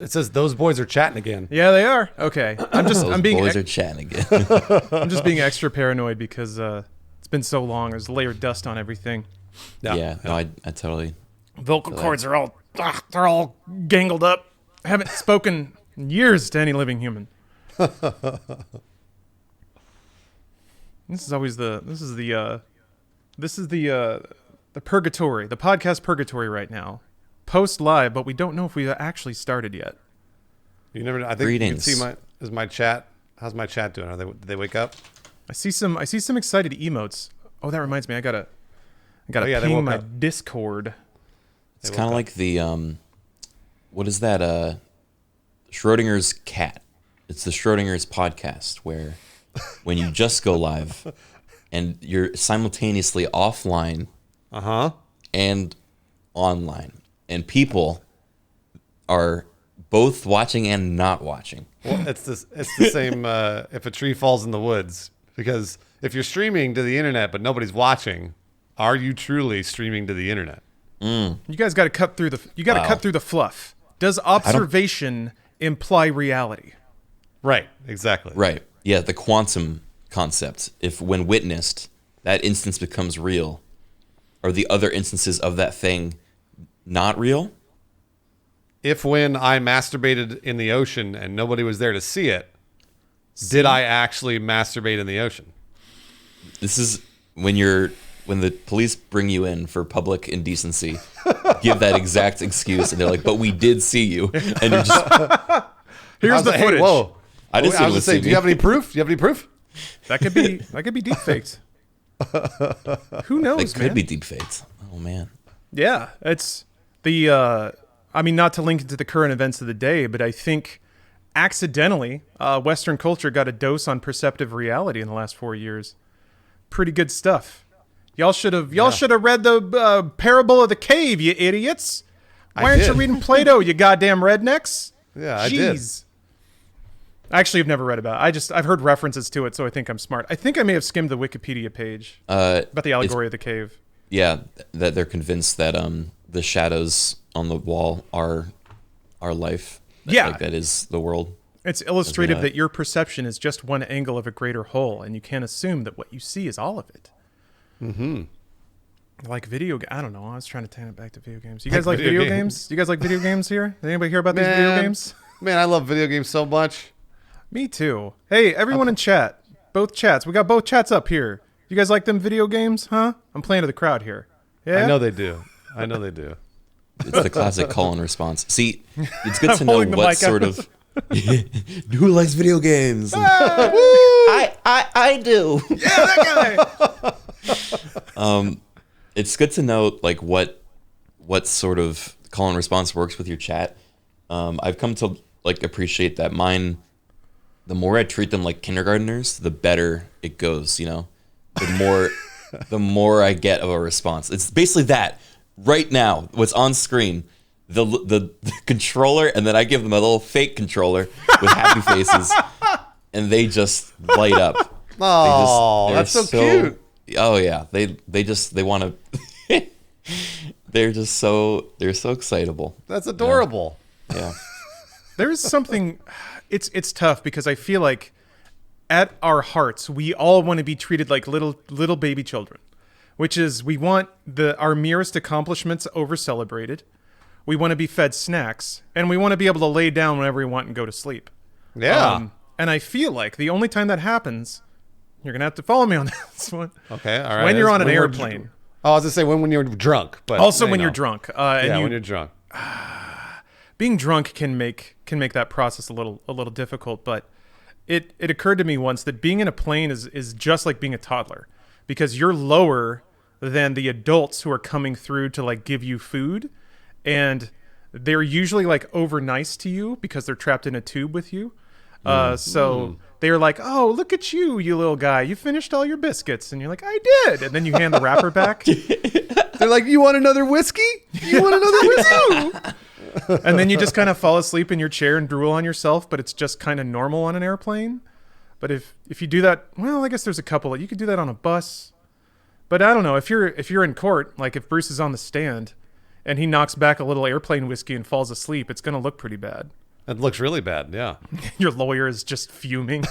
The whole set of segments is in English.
It says those boys are chatting again. Yeah, they are. Okay. Those boys are chatting again. I'm just being extra paranoid because it's been so long. There's a layer of dust on everything. Yeah, no, I totally. Vocal cords are all they're all gangled up. I haven't spoken in years to any living human. This is the purgatory, the podcast purgatory right now. Post live, but we don't know if we actually started yet. You never know. I think Greetings. you can see my chat. How's my chat doing? Did they wake up? I see some excited emotes. Oh, that reminds me. I gotta they ping woke my up. Discord. It's kind of like the what is that? Schrodinger's cat. It's the Schrodinger's podcast where when you just go live and you're simultaneously offline and online, and people are both watching and not watching. Well, it's the same if a tree falls in the woods, because if you're streaming to the internet but nobody's watching, are you truly streaming to the internet? You guys got to cut through the fluff. Does observation imply reality? Right, exactly. Right. Yeah, the quantum concept. If when witnessed, that instance becomes real, are the other instances of that thing not real? If when I masturbated in the ocean and nobody was there to see it, did I actually masturbate in the ocean? This is when the police bring you in for public indecency, give that exact excuse, and they're like, "But we did see you," and you're just Here's the footage. Hey, whoa! I just I was gonna say, do you have any proof? Do you have any proof? That could be deep faked. Who knows, It could man? be deep faked. Oh man. Yeah, it's the. I mean, not to link it to the current events of the day, but I think accidentally, Western culture got a dose on perceptive reality in the last 4 years. Pretty good stuff. Y'all should have read the Parable of the Cave, you idiots. Why aren't you reading Plato, you goddamn rednecks? Yeah, I did. I actually have never read about it. I've heard references to it, so I think I'm smart. I think I may have skimmed the Wikipedia page about the Allegory of the Cave. Yeah, that they're convinced that the shadows on the wall are life. That is the world. It's illustrative that your perception is just one angle of a greater whole, and you can't assume that what you see is all of it. Mm-hmm. Like I don't know. I was trying to turn it back to video games. You guys like video games? You guys like video games here? Did anybody hear about these video games? Man, I love video games so much. Me too. Hey, everyone in chat. Both chats. We got both chats up here. You guys like them video games, huh? I'm playing to the crowd here. Yeah? I know they do. It's the classic call and response. See, it's good to know what sort of who likes video games. I do. Yeah, that guy. It's good to know like what sort of call and response works with your chat. I've come to like appreciate that mine. The more I treat them like kindergartners, the better it goes. You know, the more I get of a response. It's basically that right now. What's on screen, the controller, and then I give them a little fake controller with happy faces, and they just light up. Oh, that's so cute. Oh yeah, they want to. they're so excitable. That's adorable. Yeah. There's something. It's tough because I feel like at our hearts we all want to be treated like little baby children, which is we want our merest accomplishments over celebrated. We want to be fed snacks, and we want to be able to lay down whenever we want and go to sleep. Yeah. And I feel like the only time that happens, you're gonna have to follow me on this one. Okay, all right. When you're on an airplane. I was gonna say when you're drunk, but also when you're drunk. when you're drunk. Being drunk can make that process a little difficult, but it occurred to me once that being in a plane is just like being a toddler, because you're lower than the adults who are coming through to like give you food, and they're usually like over nice to you because they're trapped in a tube with you. So they're like, "Oh, look at you little guy! You finished all your biscuits," and you're like, "I did," and then you hand the wrapper back. They're like, "You want another whiskey? You want another whiskey?" And then you just kind of fall asleep in your chair and drool on yourself, but it's just kind of normal on an airplane. But if you do that, well, I guess there's a couple. You could do that on a bus. But I don't know, if you're in court, like if Bruce is on the stand and he knocks back a little airplane whiskey and falls asleep, it's going to look pretty bad. It looks really bad. Yeah. Your lawyer is just fuming.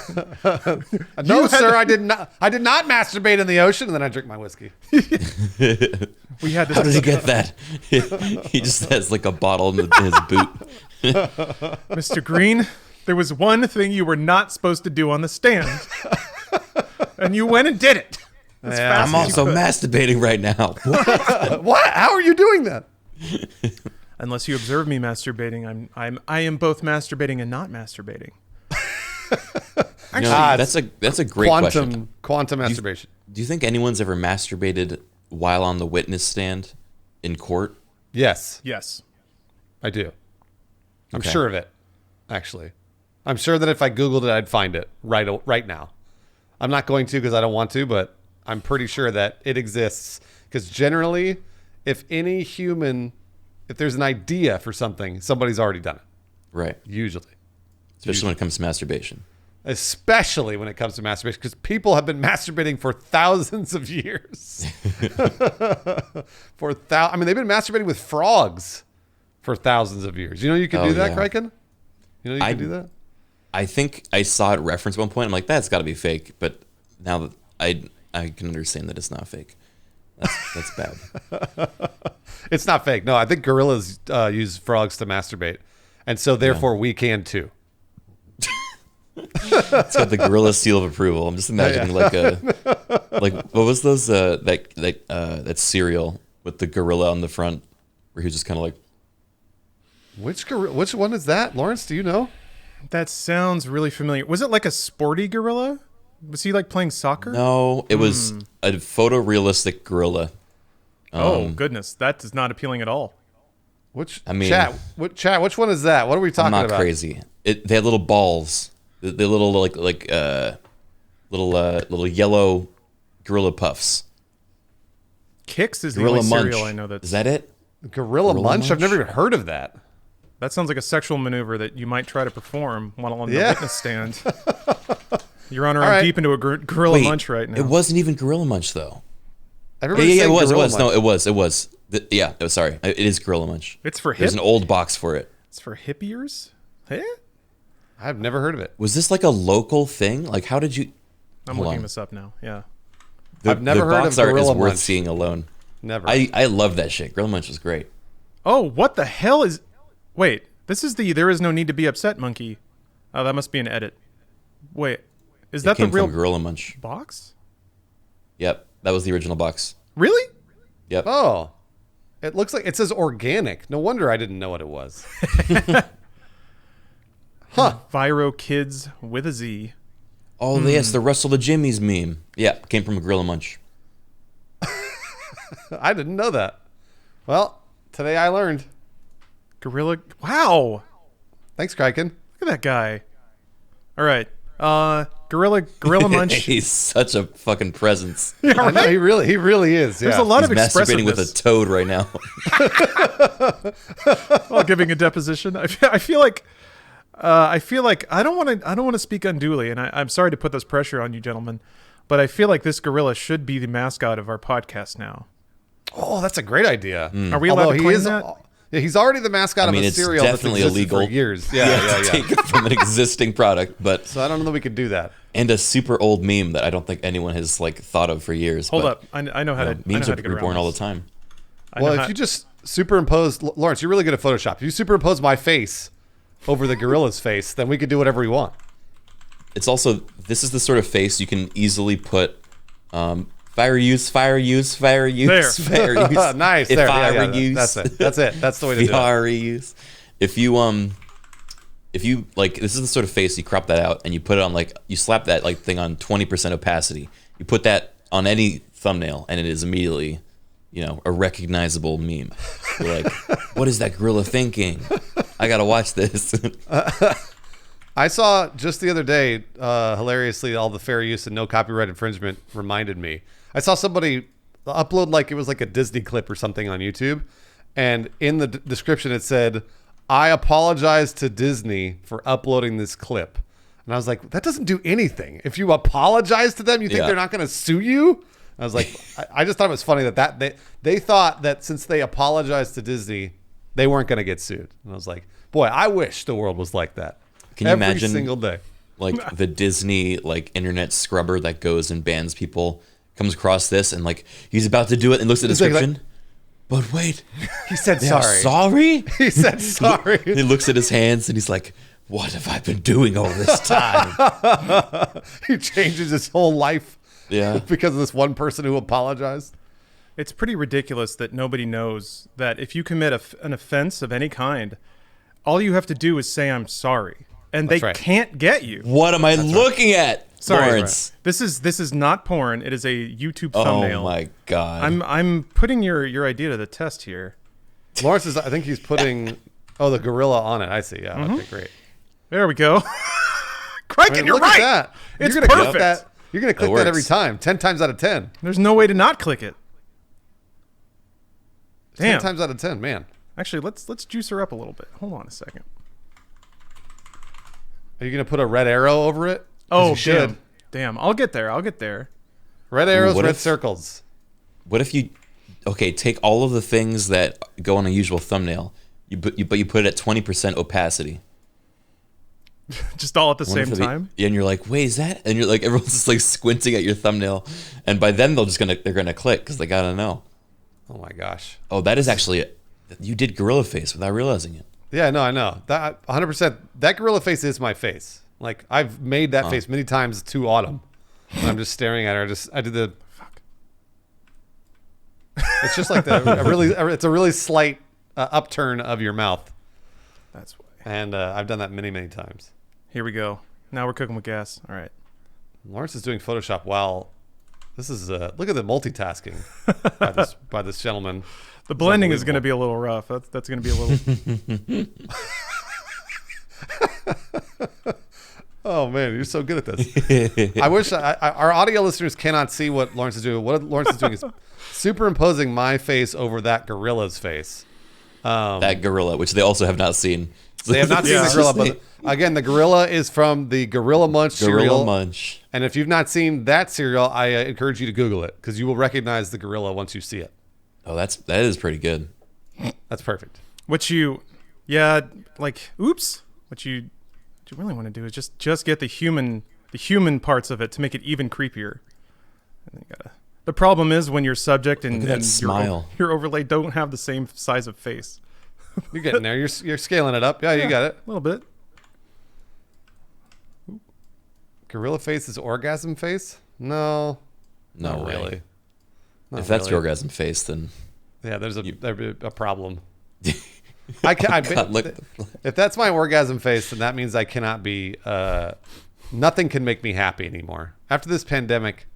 No, sir, I did not. I did not masturbate in the ocean, and then I drink my whiskey. We had How did this. he get that? He just has like a bottle in his boot. Mr. Green, there was one thing you were not supposed to do on the stand, and you went and did it. As fast I'm as you also could. masturbating right now. What? How are you doing that? Unless you observe me masturbating, I am both masturbating and not masturbating. You know, that's a great question. Quantum masturbation. Do you think anyone's ever masturbated while on the witness stand in court? Yes, Yes. I do. I'm Okay. sure of it. Actually, I'm sure that if I Googled it, I'd find it right now. I'm not going to because I don't want to, but I'm pretty sure that it exists. Because generally, if there's an idea for something, somebody's already done it. Right. Usually. Especially when it comes to masturbation. Especially when it comes to masturbation, because people have been masturbating for thousands of years. I mean, they've been masturbating with frogs for thousands of years. You know you can Oh, do that, yeah. Criken? You know you can do that? I think I saw it referenced at one point. I'm like, that's got to be fake. But now that I can understand that it's not fake. That's bad. It's not fake. No, I think gorillas use frogs to masturbate. And so therefore we can too. It's got the gorilla seal of approval. I'm just imagining like what was those that cereal with the gorilla on the front where he was just kind of like, Which one is that? Lawrence, do you know? That sounds really familiar. Was it like a sporty gorilla? Was he like playing soccer? no, it was a photorealistic gorilla. Oh, goodness. That is not appealing at all. Chat, which one is that? What are we talking I'm not about? crazy. They had little balls. They little little yellow gorilla puffs. Kix is the Gorilla only Munch. cereal I know Is that it? Gorilla Munch? I've Munch? never even heard of that. That sounds like a sexual maneuver that you might try to perform while on the Yeah. witness stand. Your Honor, All I'm right. deep into a gorilla Wait, munch right now. it wasn't even gorilla munch though. Everybody's Yeah, it saying was. Gorilla No, Munch. it was. Sorry, it is gorilla munch. It's for There's hip. an old box for it. It's for hippiers. Hey, I've never heard of it. Was this like a local thing? Like, how did you? I'm Hold looking on. this up now. Yeah. I've never the heard box of art Gorilla is worth Munch. seeing alone. Never. I love that shit. Gorilla Munch was great. Oh, what the hell is? Wait, this is the "There is no need to be upset" monkey. Oh, that must be an edit. Wait, is that It came the real from Gorilla Munch. box? Yep, that was the original box. Really? Yep. Oh, it looks like it says organic. No wonder I didn't know what it was. Huh. Viro Kids with a Z. Oh, yes, the Russell the Jimmy's meme. Yeah, came from a Gorilla Munch. I didn't know that. Well, today I learned. Gorilla. Wow. Thanks, Criken. Look at that guy. All right. Gorilla Munch. He's such a fucking presence. I know, he really is. There's yeah. a lot of He's masturbating with a expressiveness toad right now. while giving a deposition. I feel like I don't want to speak unduly, and I'm sorry to put this pressure on you, gentlemen, but I feel like this gorilla should be the mascot of our podcast now. Oh, that's a great idea. Are we allowed Although to he claim is, that? yeah, he's already the mascot I mean, of a it's cereal that's definitely existed illegal. for years. Yeah. Take it from an existing product, but So I don't know that we could do that. and a super old meme that I don't think anyone has like thought of for years. Hold but, up. I know how to. I know memes how are to get around reborn all the this. time. I know Well, how- if you just superimpose, Lawrence, you're really good at Photoshop. If you superimpose my face over the gorilla's face, then we could do whatever we want. It's also this is the sort of face you can easily put fire use, There. fire use. Nice. If There. I Yeah, were use. That's it. That's the way to do it. Fire use. If you like, this is the sort of face you crop that out and you put it on like you slap that like thing on 20% opacity. You put that on any thumbnail and it is immediately, a recognizable meme. You're like, what is that gorilla thinking? I gotta watch this. I saw just the other day, hilariously, all the fair use and no copyright infringement reminded me. I saw somebody upload like it was like a Disney clip or something on YouTube. And in the description, it said, "I apologize to Disney for uploading this clip." And I was like, that doesn't do anything. If you apologize to them, you think Yeah. they're not going to sue you? I was like, I just thought it was funny that they thought that since they apologized to Disney, they weren't going to get sued. And I was like, Boy, I wish the world was like that. Can you Every imagine single day? like the Disney like internet scrubber that goes and bans people comes across this and like he's about to do it and looks at the He's like- description. But wait, He said they are sorry? He said sorry. He looks at his hands and he's like, what have I been doing all this time? He changes his whole life Yeah. because of this one person who apologized. It's pretty ridiculous that nobody knows that if you commit an offense of any kind, all you have to do is say I'm sorry, and That's they right. can't get you. What am I looking at? Sorry, Lawrence. this is not porn. It is a YouTube Oh thumbnail. my god. I'm putting your idea to the test here. Lawrence is, I think he's putting, the gorilla on it. I see. Yeah, okay, great. There we go. Criken, I mean, you're look right. at that. It's You're gonna click perfect. that. You're gonna click that every works. time. 10 times out of 10. There's no way to not click it. 10 Damn. times out of 10, man. Actually, let's juice her up a little bit. Hold on a second. Are you gonna put a red arrow over it? 'Cause Oh, you should. damn. I'll get there. Red arrows, what red if- circles. What if you take all of the things that go on a usual thumbnail, but you put it at 20% opacity. Just all at the Wonder same if they- time. and you're like, wait, is that? And you're like, everyone's just like squinting at your thumbnail, and by then they're gonna click because they gotta know. Oh my gosh. Oh, that is actually it. You did gorilla face without realizing it. Yeah, no, I know. That 100%. That gorilla face is my face. Like I've made that face many times to Autumn. And I'm just staring at her. I did the. Fuck. It's just like it's a really slight upturn of your mouth, That's why. and I've done that many, many times. Here we go. Now we're cooking with gas. All right. Lawrence is doing Photoshop while this is look at the multitasking by this gentleman. The blending is going to be a little rough. That's going to be a little. Oh man, you're so good at this. I wish our audio listeners cannot see what Lawrence is doing. What Lawrence is doing is superimposing my face over that gorilla's face. That gorilla, which they also have not seen. They have not seen the gorilla, but again, the gorilla is from the Gorilla Munch cereal. Gorilla Munch. And if you've not seen that cereal, I encourage you to Google it because you will recognize the gorilla once you see it. Oh, that is pretty good. That's perfect. What you really want to do is just get the human parts of it to make it even creepier. And then you gotta. The problem is when your subject and, Look at that and smile. your overlay don't have the same size of face. You're getting there. You're scaling it up. Yeah, you got it. A little bit. Gorilla face is orgasm face? No. No Not way. really. Not If that's really. your orgasm face, then Yeah, there's a problem. I can God, look. if that's my orgasm face, then that means I cannot be nothing can make me happy anymore. After this pandemic,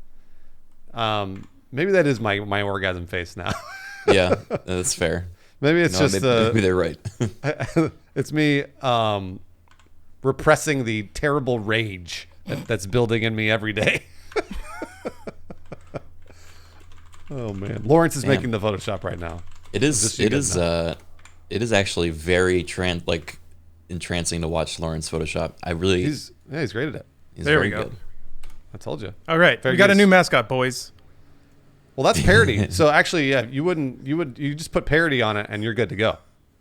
maybe that is my orgasm face now. Yeah, that's fair. Maybe it's No, just maybe they're right. it's me repressing the terrible rage that's building in me every day. Oh man, Lawrence is Damn. making the Photoshop right now. It Just is. so you It guys is. It is actually very entrancing to watch Lawrence Photoshop. I really. He's great at it. He's There very we go. good. I told you. All right, Fair we got a use. new mascot, boys. Well, that's parody. So actually, yeah, you just put parody on it and you're good to go.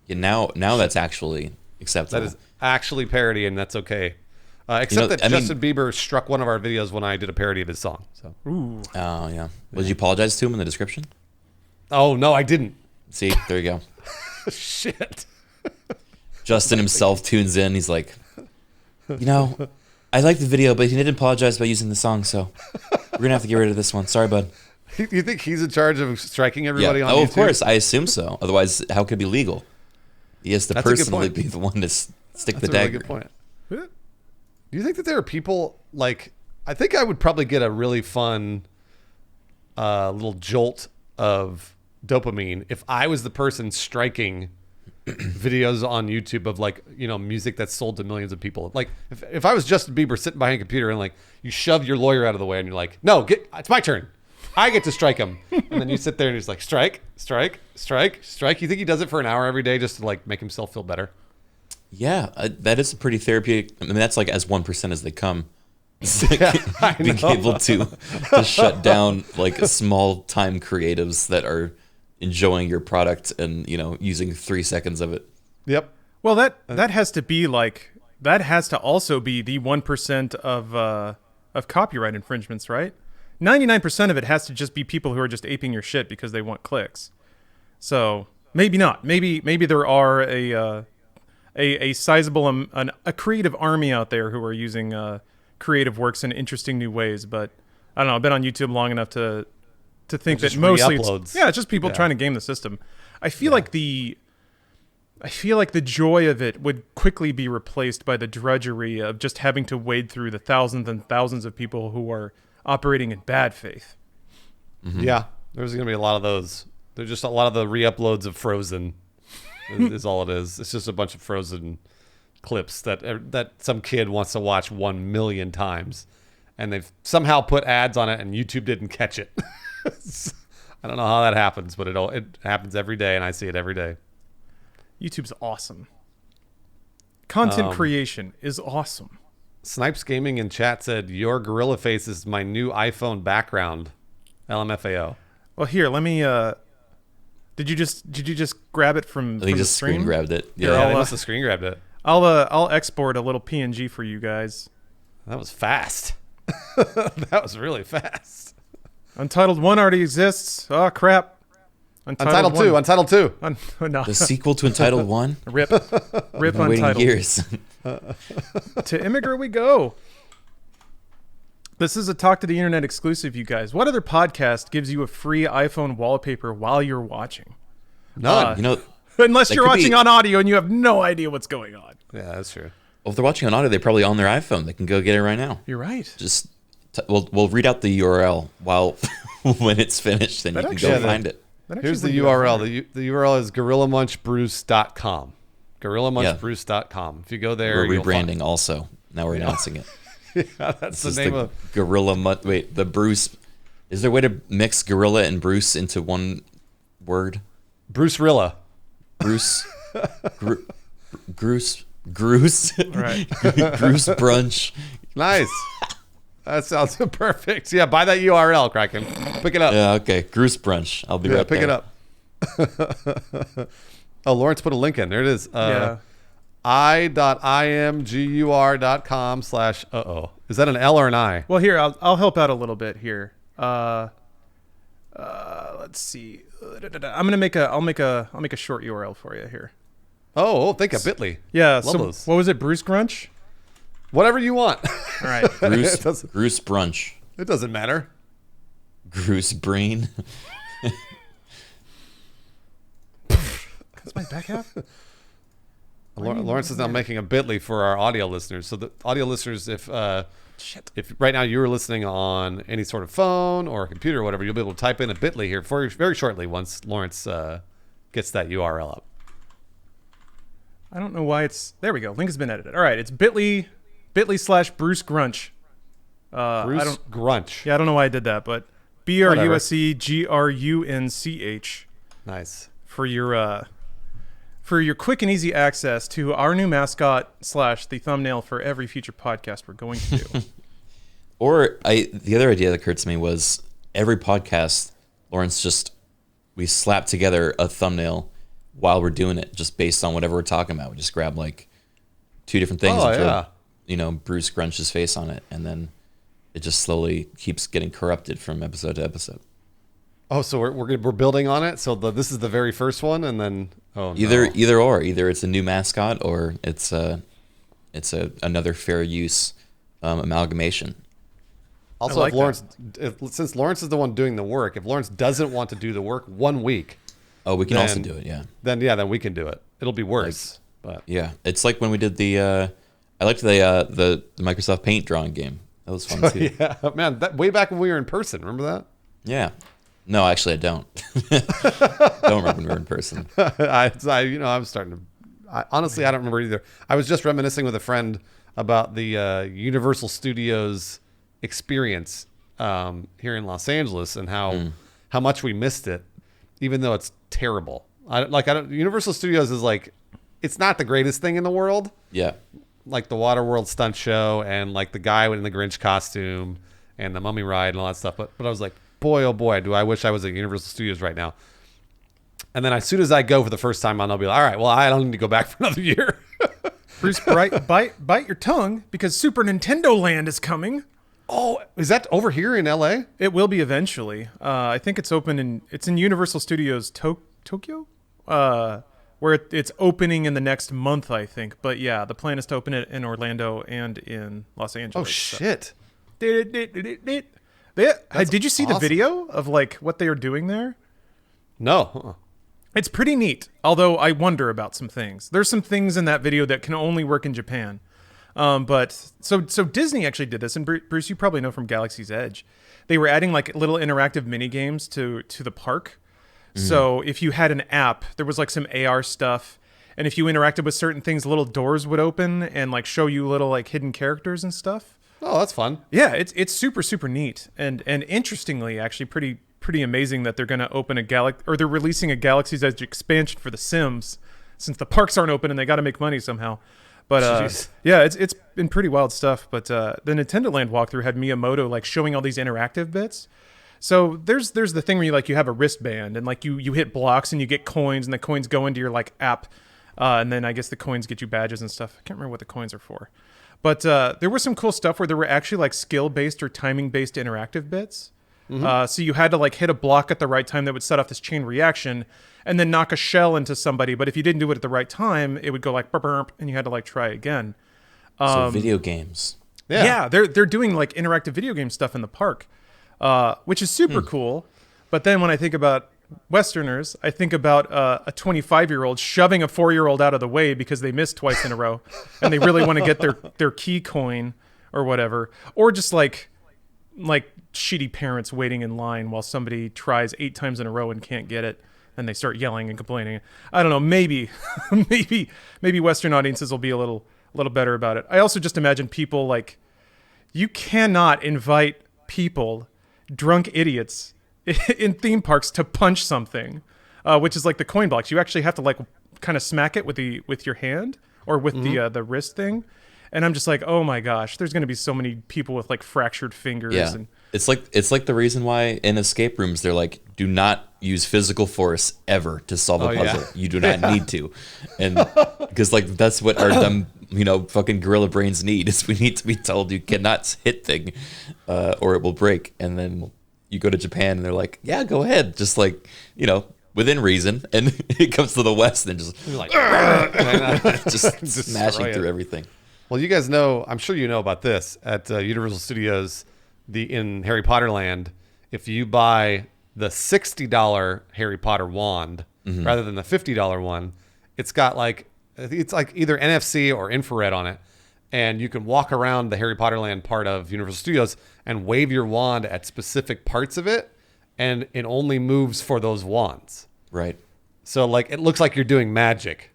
Yeah, now that's actually acceptable. That is actually parody, and that's okay. Except that Justin Bieber struck one of our videos when I did a parody of his song. So. Ooh. Oh yeah. Did you apologize to him in the description? Oh no, I didn't. See, there you go. Shit. Justin himself tunes in. He's like, I like the video, but he didn't apologize about using the song, so we're gonna have to get rid of this one. Sorry, bud. You think he's in charge of striking everybody on Oh, YouTube? of course. I assume so. Otherwise, how could it be legal? He has to That's a good personally point. be the one to stick That's the a really dagger. good point. Do you think that there are people like? I think I would probably get a really fun little jolt of dopamine if I was the person striking videos on YouTube of music that's sold to millions of people. Like if I was Justin Bieber sitting behind a computer and you shove your lawyer out of the way and you're like, no, it's my turn. I get to strike him. And then you sit there and he's like, strike, strike, strike, strike. You think he does it for an hour every day just to make himself feel better? Yeah, that is a pretty therapeutic. I mean, that's like as 1% as they come. It's I being know. able to shut down small time creatives that are enjoying your product and using 3 seconds of it. Yep. Well, that has to be like that has to also be the 1% of copyright infringements, right? 99% of it has to just be people who are just aping your shit because they want clicks. So maybe not. Maybe there are a sizable a creative army out there who are using creative works in interesting new ways. But I don't know. I've been on YouTube long enough to think that mostly it's just people trying to game the system. I feel like the joy of it would quickly be replaced by the drudgery of just having to wade through the thousands and thousands of people who are operating in bad faith. Mm-hmm. Yeah, there's going to be a lot of those. There's just a lot of the re-uploads of Frozen is all it is. It's just a bunch of Frozen clips that some kid wants to watch 1 million times, and they've somehow put ads on it, and YouTube didn't catch it. I don't know how that happens, but it happens every day, and I see it every day. YouTube's awesome. Content creation is awesome. Snipes Gaming in chat said, your gorilla face is my new iPhone background. LMFAO. Well, here, let me... Did you just grab it from I think the just screen grabbed it. Yeah, they must have screen grabbed it. I'll export a little PNG for you guys. That was fast. That was really fast. Untitled 1 already exists. Oh, crap. Untitled 2. Untitled 2. No. The sequel to Untitled 1? Rip Been waiting Untitled. years. To Immigrant we go. This is a Talk to the Internet exclusive, you guys. What other podcast gives you a free iPhone wallpaper while you're watching? None. Unless you're watching on audio and you have no idea what's going on. Yeah, that's true. Well, if they're watching on audio, they're probably on their iPhone. They can go get it right now. You're right. Just we'll read out the URL while when it's finished, then you can go find it. Here's the URL. The URL is gorillamunchbruce.com. Gorillamunchbruce.com. If you go there, we're rebranding also. Now we're announcing it. Yeah, that's the name of Gorilla Munch. Wait, the Bruce. Is there a way to mix Gorilla and Bruce into one word? Bruce Rilla. Bruce. Bruce. Right. Bruce Brunch. Nice. That sounds perfect. Yeah, buy that URL, Criken. Pick it up. Yeah, okay. Bruce Brunch. I'll be right pick there. Pick it up. Oh, Lawrence put a link in. There it is. Yeah. i.imgur.com/ Is that an L or an I? Well, here, I'll help out a little bit here. Let's see. I'll make a short URL for you here. Oh, think of Bitly. Yeah. Love So those. what was it? Bruce Grunch? Whatever you want. All right. Bruce doesn't- Bruce Brunch. It doesn't matter. Bruce Brain. That's my back half? Lawrence is now making a Bitly for our audio listeners. So the audio listeners, if right now you were listening on any sort of phone or computer or whatever, you'll be able to type in a Bitly here very shortly once Lawrence gets that URL up. I don't know why it's... There we go. Link has been edited. All right. It's bit.ly/Bruce Grunch. Bruce Grunch. Yeah, I don't know why I did that, but BRUSEGRUNCH Nice. for your quick and easy access to our new mascot / the thumbnail for every future podcast we're going to do. Or the other idea that occurred to me was every podcast, Lawrence, we slap together a thumbnail while we're doing it, just based on whatever we're talking about. We just grab like 2 different things and throw, Bruce Grunch's face on it, and then it just slowly keeps getting corrupted from episode to episode. Oh, so we're building on it. So this is the very first one, and then either it's a new mascot or it's another fair use amalgamation. Also, since Lawrence is the one doing the work, if Lawrence doesn't want to do the work 1 week, we can also do it. Yeah. Then we can do it. It'll be worse, but yeah, it's like when we did I liked the Microsoft Paint drawing game. That was fun too. Yeah, man, that way back when we were in person. Remember that? Yeah. No, actually, I don't. Don't remember when we were in person. I'm starting to. Honestly, I don't remember either. I was just reminiscing with a friend about the Universal Studios experience here in Los Angeles and how much we missed it, even though it's terrible. Universal Studios is like, it's not the greatest thing in the world. Yeah. Like the Waterworld stunt show and like the guy in the Grinch costume and the Mummy ride and all that stuff. But I was like, boy, oh boy, do I wish I was at Universal Studios right now. And then as soon as I go for the first time, I'll be like, all right, well, I don't need to go back for another year. Bruce, bite your tongue because Super Nintendo Land is coming. Oh, is that over here in LA? It will be eventually. I think it's in Universal Studios Tokyo, where it's opening in the next month, I think. But yeah, the plan is to open it in Orlando and in Los Angeles. Oh shit! Did you see the awesome. video of like what they are doing there? No. It's pretty neat, although I wonder about some things. There's some things in that video that can only work in Japan. But so Disney actually did this, and Bruce, you probably know from Galaxy's Edge. They were adding like little interactive mini games to the park. Mm-hmm. So if you had an app, there was like some AR stuff, and if you interacted with certain things, little doors would open and like show you little like hidden characters and stuff. Oh, that's fun. Yeah, it's super super neat, and interestingly, actually pretty amazing that they're going to open they're releasing a Galaxy's Edge expansion for The Sims, since the parks aren't open and they got to make money somehow. But yeah, it's been pretty wild stuff. But the Nintendo Land walkthrough had Miyamoto like showing all these interactive bits. So there's the thing where you have a wristband and like you hit blocks and you get coins, and the coins go into your like app, and then I guess the coins get you badges and stuff. I can't remember what the coins are for. But there was some cool stuff where there were actually like skill-based or timing-based interactive bits. Mm-hmm. So you had to like hit a block at the right time that would set off this chain reaction and then knock a shell into somebody. But if you didn't do it at the right time, it would go like burp, burp, and you had to like try again. So video games. Yeah, they're doing like interactive video game stuff in the park, which is super cool. But then when I think about Westerners, I think about a 25-year-old shoving a 4-year-old out of the way because they missed twice in a row and they really want to get their key coin or whatever. Or just like shitty parents waiting in line while somebody tries 8 times in a row and can't get it, and they start yelling and complaining. I don't know, maybe Western audiences will be a little better about it. I also just imagine people like, you cannot invite people, drunk idiots, in theme parks to punch something, which is like the coin blocks. You actually have to like kind of smack it with your hand or with the wrist thing. And I'm just like, oh my gosh, there's going to be so many people with like fractured fingers. Yeah. And it's like the reason why in escape rooms they're like, do not use physical force ever to solve a puzzle. Yeah. You do not need to, and because like that's what our dumb fucking gorilla brains need, is we need to be told you cannot hit thing, or it will break. And then you go to Japan and they're like, yeah, go ahead, just like within reason. And it comes to the West and just like just smashing through everything. Well, you guys know, I'm sure you know about this at Universal Studios, in Harry Potter Land. If you buy the $60 Harry Potter wand rather than the $50 one, it's got it's like either NFC or infrared on it, and you can walk around the Harry Potter Land part of Universal Studios and wave your wand at specific parts of it, and it only moves for those wands. Right. So like it looks like you're doing magic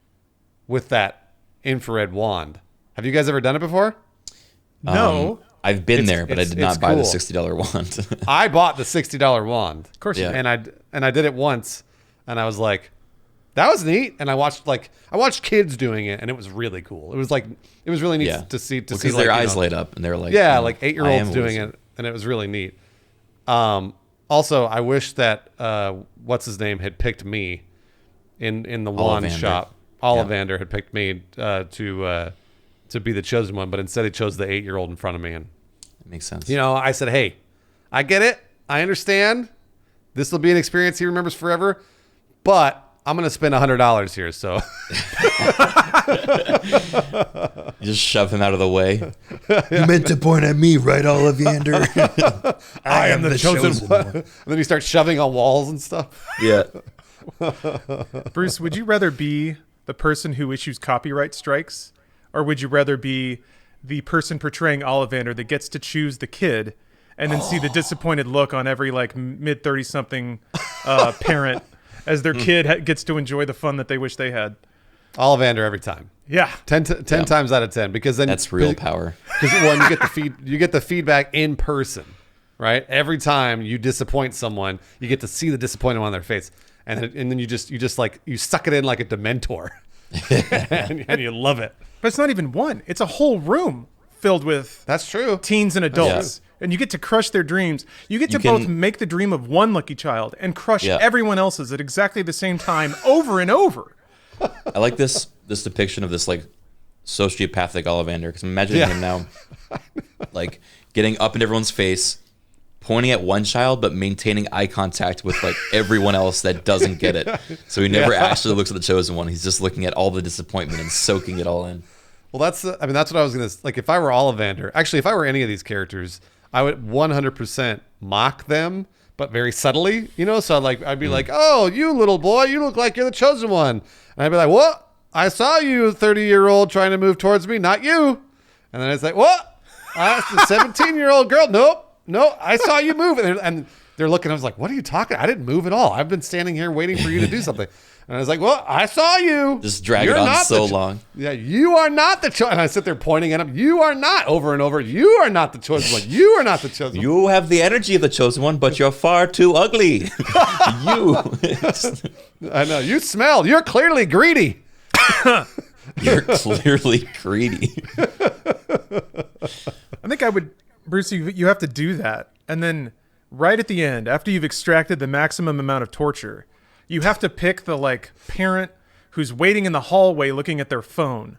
with that infrared wand. Have you guys ever done it before? no. I've been there, but I did not buy the cool. $60 wand. I bought the $60 wand. Of course, Yeah. And I did it once, and I was like, that was neat. And I watched kids doing it, and it was really cool. It was really neat to see because their eyes light up and they're like, like 8-year-olds doing it, and it was really neat. Also, I wish that what's his name had picked me in the wand shop. Ollivander had picked me to be the chosen one, but instead he chose the 8-year-old in front of me. And It makes sense. I said, hey, I get it. I understand. This will be an experience he remembers forever, but I'm going to spend $100 here. So You just shove him out of the way. You meant to point at me, right, Ollivander? I am the chosen one. And then you start shoving on walls and stuff. Yeah. Bruce, would you rather be the person who issues copyright strikes, or would you rather be the person portraying Ollivander that gets to choose the kid and then see the disappointed look on every like mid 30-something parent as their kid gets to enjoy the fun that they wish they had? Ollivander every time. Yeah. 10 times out of 10, because then That's real power. Because one, you get the feedback in person, right? Every time you disappoint someone, you get to see the disappointment on their face, and then you just like you suck it in like a Dementor, and you love it. But it's not even one. It's a whole room filled with That's true. teens and adults and you get to crush their dreams. You get to both make the dream of one lucky child and crush everyone else's at exactly the same time over and over. I like this depiction of this like sociopathic Ollivander, because I'm imagining him now like getting up in everyone's face, pointing at one child but maintaining eye contact with like everyone else that doesn't get it. So he never actually looks at the chosen one. He's just looking at all the disappointment and soaking it all in. Well, that's what I was gonna like. If I were Ollivander, actually, if I were any of these characters, I would 100% mock them, but very subtly, you know. So I'd be like, "Oh, you little boy, you look like you're the chosen one," and I'd be like, "What? I saw you, 30-year-old, trying to move towards me, not you." And then it's like, "What? That's the 17-year-old girl. Nope, I saw you move," and they're looking. I was like, "What are you talking? I didn't move at all. I've been standing here waiting for you to do something." And I was like, "Well, I saw you. Just drag it on so long. Yeah, you are not the chosen." And I sit there pointing at him. "You are not," over and over. "You are not the chosen one. You are not the chosen one. You have the energy of the chosen one, but you're far too ugly." You. I know. You smell. You're clearly greedy. You're clearly greedy. I think I would, Bruce, you have to do that. And then right at the end, after you've extracted the maximum amount of torture, you have to pick the like parent who's waiting in the hallway looking at their phone.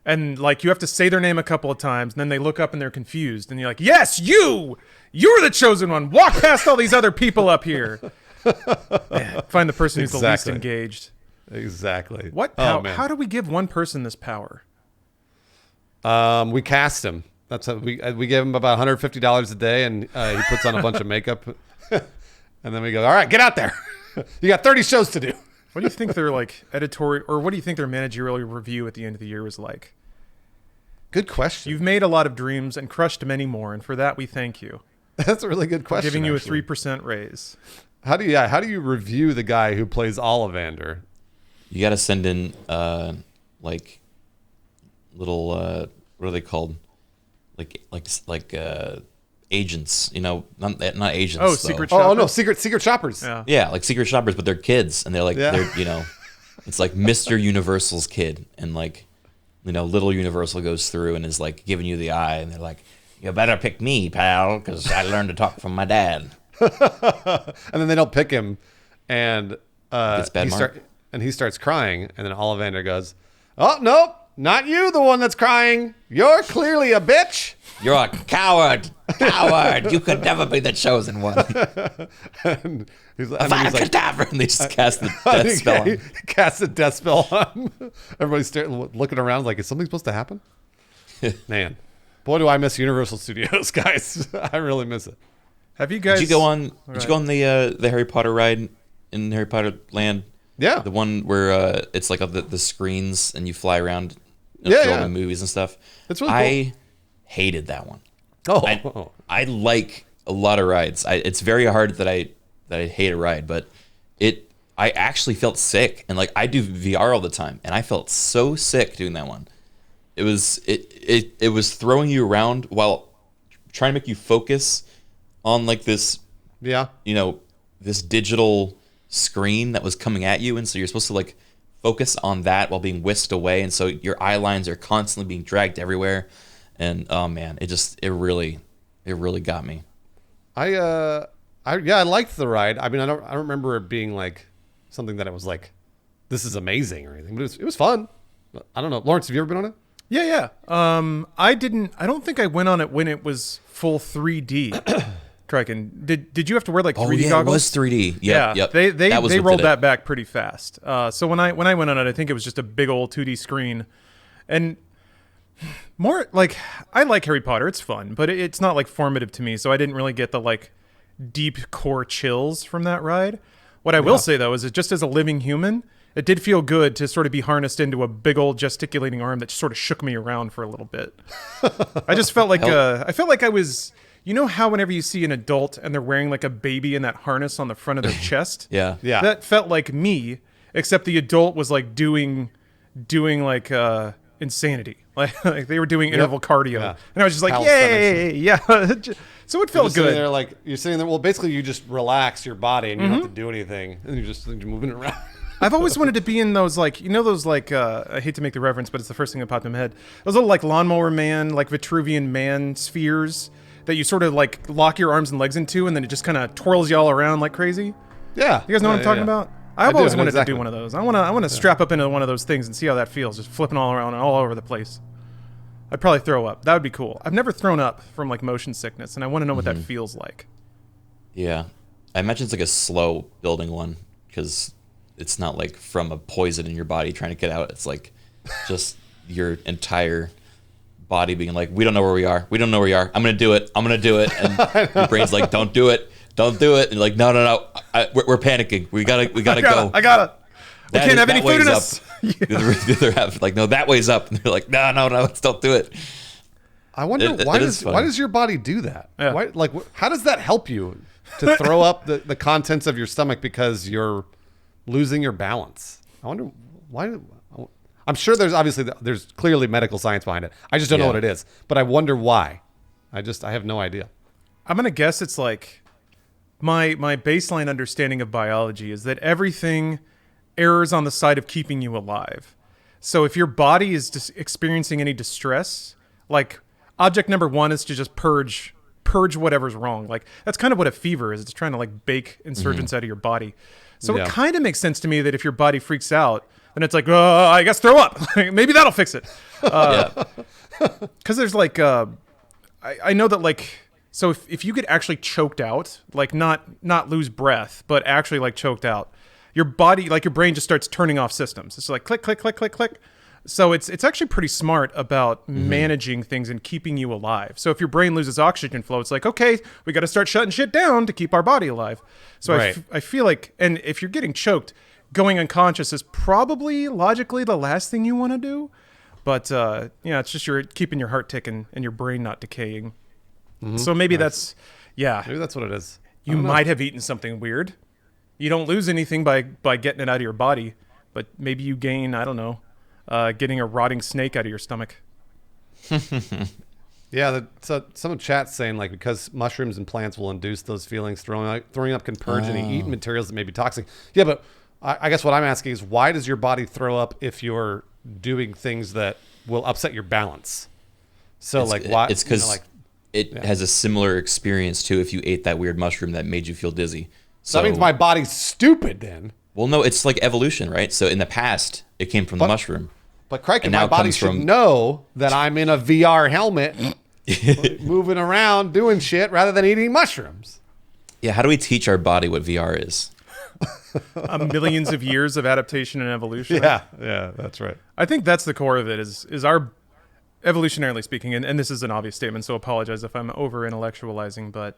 And like you have to say their name a couple of times, and then they look up and they're confused. And you're like, "Yes, you're the chosen one. Walk past all these other people up here." Man, find the person who's the least engaged. Exactly. What power? How do we give one person this power? We cast him. That's how we give him about $150 a day, and he puts on a bunch of makeup, and then we go, "All right, get out there. You got 30 shows to do." What do you think their like editorial, or what do you think their managerial review at the end of the year was like? Good question. You've made a lot of dreams and crushed many more, and for that we thank you. That's a really good question. Giving you a 3% raise. How do you review the guy who plays Ollivander? You got to send in like little what are they called? Like agents, you know, not agents. Oh, though. secret shoppers. Oh no, secret shoppers. Yeah, like secret shoppers, but they're kids, and they're like they're you know, it's like Mr. Universal's kid, and like, you know, little Universal goes through and is like giving you the eye, and they're like, "You better pick me, pal, because I learned to talk from my dad." And then they don't pick him, and he starts crying, and then Ollivander goes, "Oh nope, not you, the one that's crying. You're clearly a bitch. You're a coward. You could never be the chosen one." And he's like, and they just cast the death spell on him. He casts a death spell on him. Everybody's looking around like, is something supposed to happen? Man, boy, do I miss Universal Studios, guys. I really miss it. Have you guys? Did you go on the Harry Potter ride in Harry Potter Land? Yeah, the one where it's like the screens and you fly around through all the movies and stuff. That's really cool. I hated that one. Oh, I like a lot of rides. It's very hard that I hate a ride, but I actually felt sick, and like I do VR all the time, and I felt so sick doing that one. It was throwing you around while trying to make you focus on like this, you know, this digital screen that was coming at you, and so you're supposed to like focus on that while being whisked away, and so your eye lines are constantly being dragged everywhere, and oh man, it really got me. I liked the ride. I mean, I don't remember it being like something that it was like, this is amazing or anything, but it was fun. I don't know, Lawrence, have you ever been on it? Yeah. I don't think I went on it when it was full 3D. Criken, did you have to wear like 3D goggles? It was 3D. Yep. They rolled that back pretty fast. So when I went on it, I think it was just a big old 2D screen, and more like, I like Harry Potter. It's fun, but it's not like formative to me. So I didn't really get the like deep core chills from that ride. What I will say though is that just as a living human, it did feel good to sort of be harnessed into a big old gesticulating arm that just sort of shook me around for a little bit. I just felt like I was. You know how whenever you see an adult and they're wearing like a baby in that harness on the front of their chest? Yeah. That felt like me, except the adult was like doing like insanity. Like they were doing interval cardio. Yeah. And I was just like, yay! Yeah. So it felt good. You're sitting there, well, basically you just relax your body and you don't have to do anything. And you're moving around. I've always wanted to be in those, like, you know, those, like, I hate to make the reference, but it's the first thing that popped in my head. Those little, like, Lawnmower Man, like, Vitruvian Man spheres. that you sort of like lock your arms and legs into, and then it just kind of twirls you all around like crazy. Yeah. You guys know what I'm talking about? I've always wanted exactly. to do one of those. I want to strap up into one of those things and see how that feels, just flipping all around and all over the place. I'd probably throw up. That would be cool. I've never thrown up from like motion sickness, and I want to know what that feels like. Yeah. I imagine it's like a slow building one because it's not like from a poison in your body trying to get out. It's like just your entire body being like, we don't know where we are. We don't know where we are. I'm going to do it. I'm going to do it. And your brain's like, don't do it. Don't do it. And you're like, no. We're panicking. We gotta go. I gotta. We can't have any food in us. The other half like, no, that weighs up. And they're like, no, let's don't do it. I wonder why does your body do that? Yeah. Why, like, how does that help you to throw up the contents of your stomach because you're losing your balance? I wonder why. I'm sure there's clearly medical science behind it. I just don't know what it is, but I wonder why. I have no idea. I'm gonna guess it's like my baseline understanding of biology is that everything errs on the side of keeping you alive. So if your body is just experiencing any distress, like object number one is to just purge whatever's wrong. Like that's kind of what a fever is. It's trying to like bake insurgents out of your body. So it kind of makes sense to me that if your body freaks out, then it's like, I guess throw up. Maybe that'll fix it. Because there's like, I know that like, so if you get actually choked out, like not lose breath, but actually like choked out, your body, like your brain just starts turning off systems. It's like click, click, click, click, click. So it's actually pretty smart about managing things and keeping you alive. So if your brain loses oxygen flow, it's like, okay, we got to start shutting shit down to keep our body alive. So right. I feel like, and if you're getting choked, going unconscious is probably logically the last thing you want to do. But it's just you're keeping your heart ticking and your brain not decaying. So maybe maybe that's what it is. You might have eaten something weird. You don't lose anything by getting it out of your body, but maybe you gain, I don't know, getting a rotting snake out of your stomach. Yeah, so some of chat's saying like because mushrooms and plants will induce those feelings, throwing up can purge any eaten materials that may be toxic. Yeah, but I guess what I'm asking is why does your body throw up if you're doing things that will upset your balance? So why? It's because it has a similar experience to if you ate that weird mushroom that made you feel dizzy. So that means my body's stupid then. Well, no, it's like evolution, right? So in the past, it came from the mushroom. But Criken, my body should know that I'm in a VR helmet moving around doing shit rather than eating mushrooms. Yeah, how do we teach our body what VR is? Millions of years of adaptation and evolution. Yeah, that's right. I think that's the core of it is our, evolutionarily speaking, and this is an obvious statement, so apologize if I'm over intellectualizing, but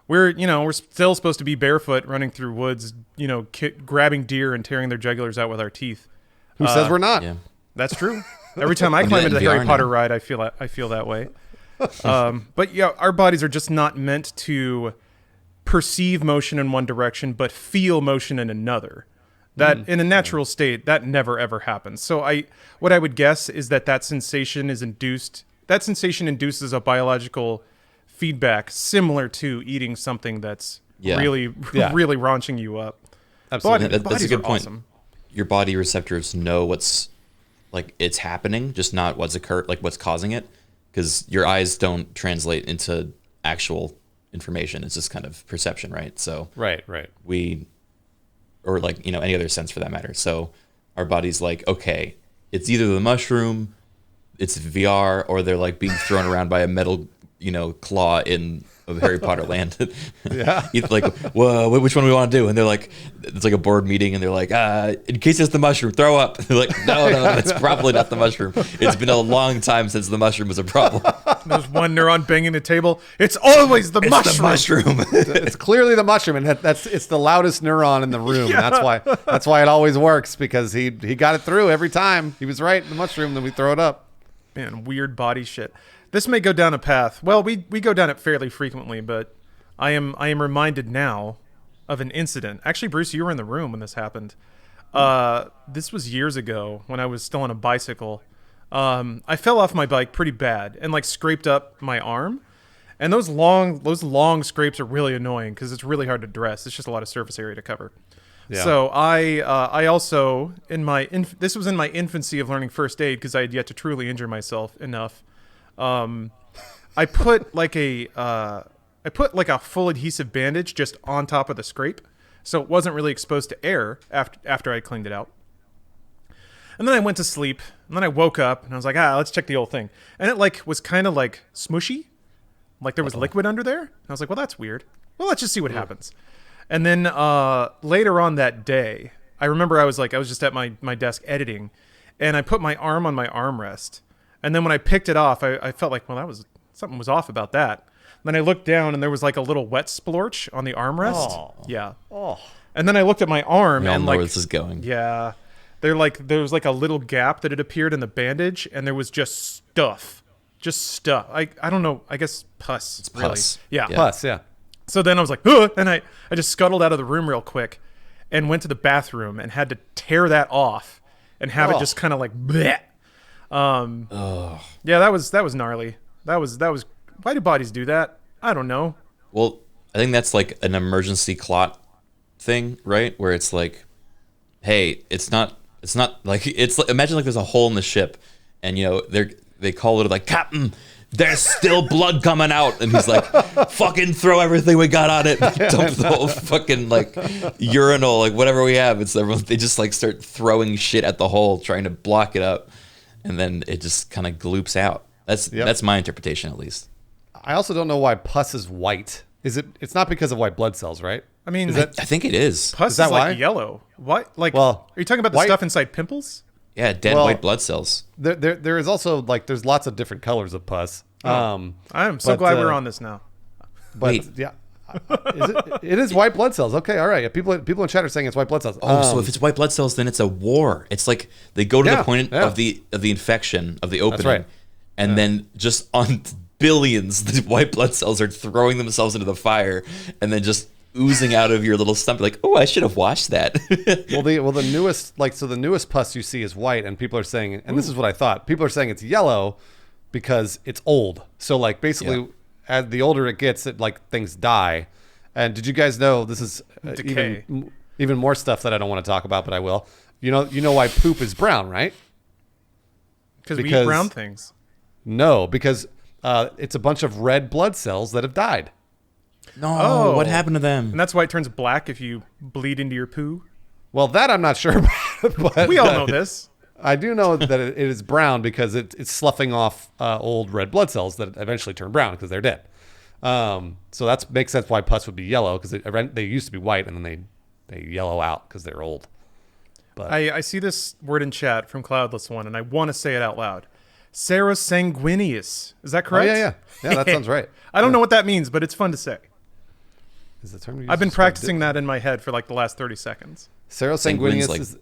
we're still supposed to be barefoot running through woods, grabbing deer and tearing their jugulars out with our teeth. Who says we're not? Yeah. That's true. Every time I climb into the Harry Potter ride, I feel that way. But yeah, our bodies are just not meant to perceive motion in one direction, but feel motion in another. That in a natural state, that never ever happens. So what I would guess is that sensation is induced. That sensation induces a biological feedback similar to eating something that's really raunching you up. Absolutely, that's a good point. Awesome. Your body receptors know what's like it's happening, just not what's occurred, like what's causing it, because your eyes don't translate into actual information. It's just kind of perception, right? So right. Or like any other sense for that matter. So our body's like, okay, it's either the mushroom, it's VR, or they're like being thrown around by a metal claw in Harry Potter land. Yeah. Like, whoa, which one do we want to do? And they're like, it's like a board meeting, and they're like, in case it's the mushroom, throw up. They're like, no, it's probably not the mushroom. It's been a long time since the mushroom was a problem. There's one neuron banging the table. It's always the mushroom. It's clearly the mushroom, and it's the loudest neuron in the room. Yeah. That's why it always works, because he got it through every time. He was right, the mushroom, then we throw it up. Man, weird body shit. This may go down a path. Well, we go down it fairly frequently, but I am reminded now of an incident. Actually, Bruce, you were in the room when this happened. This was years ago when I was still on a bicycle. I fell off my bike pretty bad and like scraped up my arm. And those long scrapes are really annoying because it's really hard to dress. It's just a lot of surface area to cover. Yeah. So I also this was in my infancy of learning first aid because I had yet to truly injure myself enough. I put like a full adhesive bandage just on top of the scrape, so it wasn't really exposed to air after I cleaned it out. And then I went to sleep, and then I woke up, and I was like, let's check the old thing. And it like was kind of like smushy, like there was liquid under there. And I was like, well, that's weird. Well, let's just see what happens. And then later on that day, I remember I was just at my desk editing, and I put my arm on my armrest. And then when I picked it off, I felt like, well, something was off about that. Then I looked down, and there was like a little wet splorch on the armrest. Oh. Yeah. Oh. And then I looked at my arm, We all and know like where this is going. yeah, there was like a little gap that had appeared in the bandage, and there was just stuff. I don't know. I guess pus. It's really. pus. Yeah. Plus, yeah. So then I was like, ugh, and I just scuttled out of the room real quick, and went to the bathroom and had to tear that off and have it just kind of like bleh. Yeah, that was gnarly. That was. Why do bodies do that? I don't know. Well, I think that's like an emergency clot thing, right? Where it's like, hey, it's not like it's like, imagine like there's a hole in the ship, and they call it like, Captain, there's still blood coming out, and he's like, fucking throw everything we got on it, dump the whole fucking like urinal, like whatever we have. It's everyone, they just like start throwing shit at the hole, trying to block it up, and then it just kind of gloops out. That's my interpretation, at least. I also don't know why pus is white. It's not because of white blood cells, right? I mean, I think it is. pus is that is like why? yellow. What? Like, Well, are you talking about the white- stuff inside pimples? Yeah, dead white blood cells. There is also like there's lots of different colors of pus. I'm so but, glad we're on this now. But Wait. yeah, it is white blood cells. Okay, all right. People in chat are saying it's white blood cells. Oh, so if it's white blood cells, then it's a war. It's like they go to Yeah, the point yeah. of the infection, of the opening, right. and then just on billions, the white blood cells are throwing themselves into the fire, and then just oozing out of your little stomach. Like, oh, I should have watched that. the newest pus you see is white, and people are saying, and this is what I thought. People are saying it's yellow because it's old. So like basically, as the older it gets, it like things die. And did you guys know this is Decay. even more stuff that I don't want to talk about, but I will. You know why poop is brown, right? Because we eat brown things. No, because it's a bunch of red blood cells that have died. No, Oh. what happened to them? And that's why it turns black if you bleed into your poo. Well, that I'm not sure about. But We all know this. I do know that it is brown because it's sloughing off old red blood cells that eventually turn brown because they're dead. So that makes sense why pus would be yellow because they used to be white and then they yellow out because they're old. But I see this word in chat from Cloudless One, and I want to say it out loud. Serosanguineous. Is that correct? yeah, that sounds right. I don't know what that means, but it's fun to say. Is the term used I've to been describe practicing that in my head for like the last 30 seconds. Serosanguineous Sanguine's is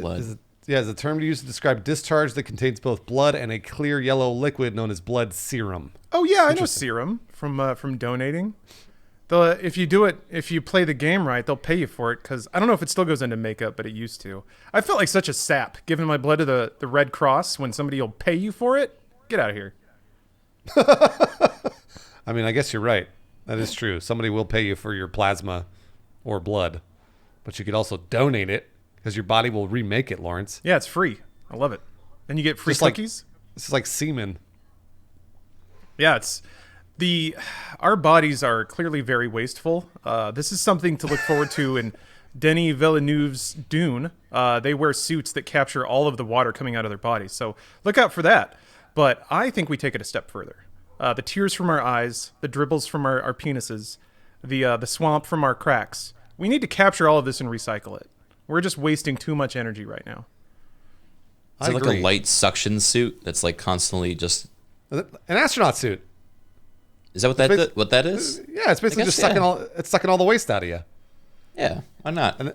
blood. is a term used to describe discharge that contains both blood and a clear yellow liquid known as blood serum. Oh yeah, I know serum from donating. If you play the game right, they'll pay you for it because I don't know if it still goes into makeup, but it used to. I felt like such a sap giving my blood to the Red Cross when somebody will pay you for it. Get out of here. I mean, I guess you're right. That is true. Somebody will pay you for your plasma or blood, but you could also donate it because your body will remake it, Lawrence. Yeah, it's free. I love it. And you get free Just like- cookies. This is like semen. Yeah, our bodies are clearly very wasteful. This is something to look forward to in Denis Villeneuve's Dune. They wear suits that capture all of the water coming out of their bodies, so look out for that. But I think we take it a step further. The tears from our eyes, the dribbles from our penises, the swamp from our cracks. We need to capture all of this and recycle it. We're just wasting too much energy right now. Is it like agree. a light suction suit that's like constantly just? An astronaut suit. Is that what that is? Yeah, it's basically guess, just sucking yeah. sucking all the waste out of you. Yeah, why not? And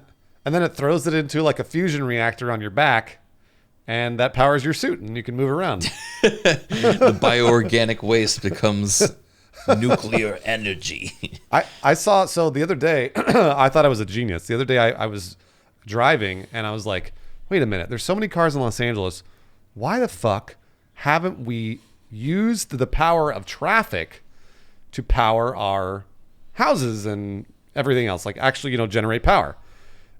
then it throws it into like a fusion reactor on your back, and that powers your suit, and you can move around. The bioorganic waste becomes nuclear energy. I saw, so the other day, I thought I was a genius. The other day I was driving, and I was like, wait a minute, there's so many cars in Los Angeles. Why the fuck haven't we used the power of traffic to power our houses and everything else? Like actually, generate power.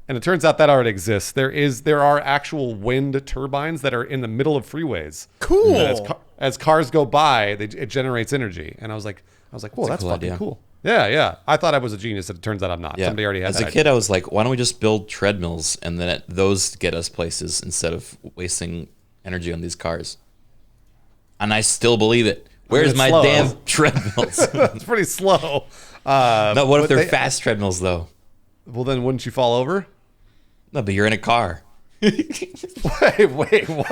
And it turns out that already exists. There are actual wind turbines that are in the middle of freeways. Cool. as cars go by, it generates energy. And I was like, whoa, that's cool fucking idea. cool. Yeah. I thought I was a genius, and it turns out I'm not. Yeah. Somebody already had As that a idea. kid, I was like, why don't we just build treadmills and then those get us places instead of wasting energy on these cars? And I still believe it. Where's it's my slow. damn treadmills? It's pretty slow. No, what if but they're fast treadmills though? Well, then wouldn't you fall over? No, but you're in a car. Wait, what?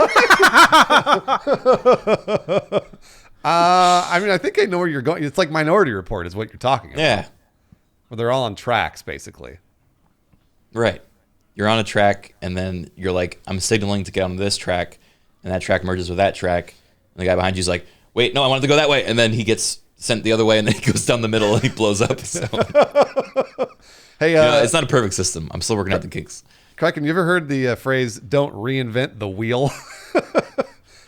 I mean, I think I know where you're going. It's like Minority Report is what you're talking about. Yeah, Where they're all on tracks, basically. right. You're on a track, and then you're like, I'm signaling to get on this track, and that track merges with that track, and the guy behind you's like, wait, no, I wanted to go that way, and then he gets sent the other way, and then he goes down the middle, and he blows up. So, Hey, it's not a perfect system. I'm still working out the kinks. Criken, you ever heard the phrase "Don't reinvent the wheel"?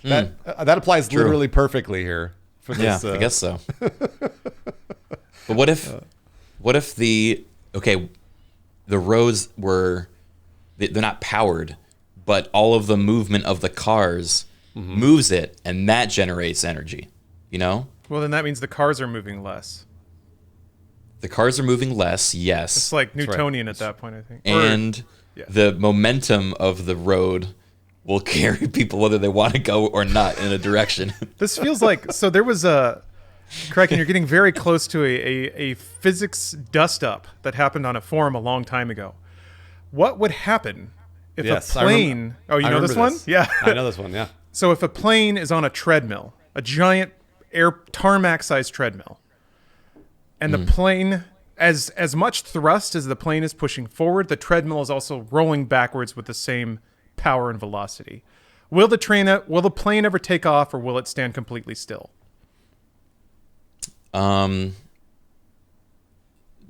that applies literally perfectly here. For this, Yeah, I guess so. But what if the roads were they're not powered, but all of the movement of the cars moves it, and that generates energy. You know, Well, then that means the cars are moving less. the cars are moving less, It's yes, like right. Newtonian at that point, I think. and yeah. the momentum of the road will carry people whether they want to go or not in a direction. This feels like so. There was a Criken, you're getting very close to a physics dust up that happened on a forum a long time ago. What would happen if Yes, a I plane? remember- Oh, you I know this remember one? Yeah. I know this one. Yeah. So if a plane is on a treadmill, a giant tarmac-sized treadmill, and the plane, as much thrust as the plane is pushing forward, the treadmill is also rolling backwards with the same power and velocity. Will the plane ever take off, or will it stand completely still?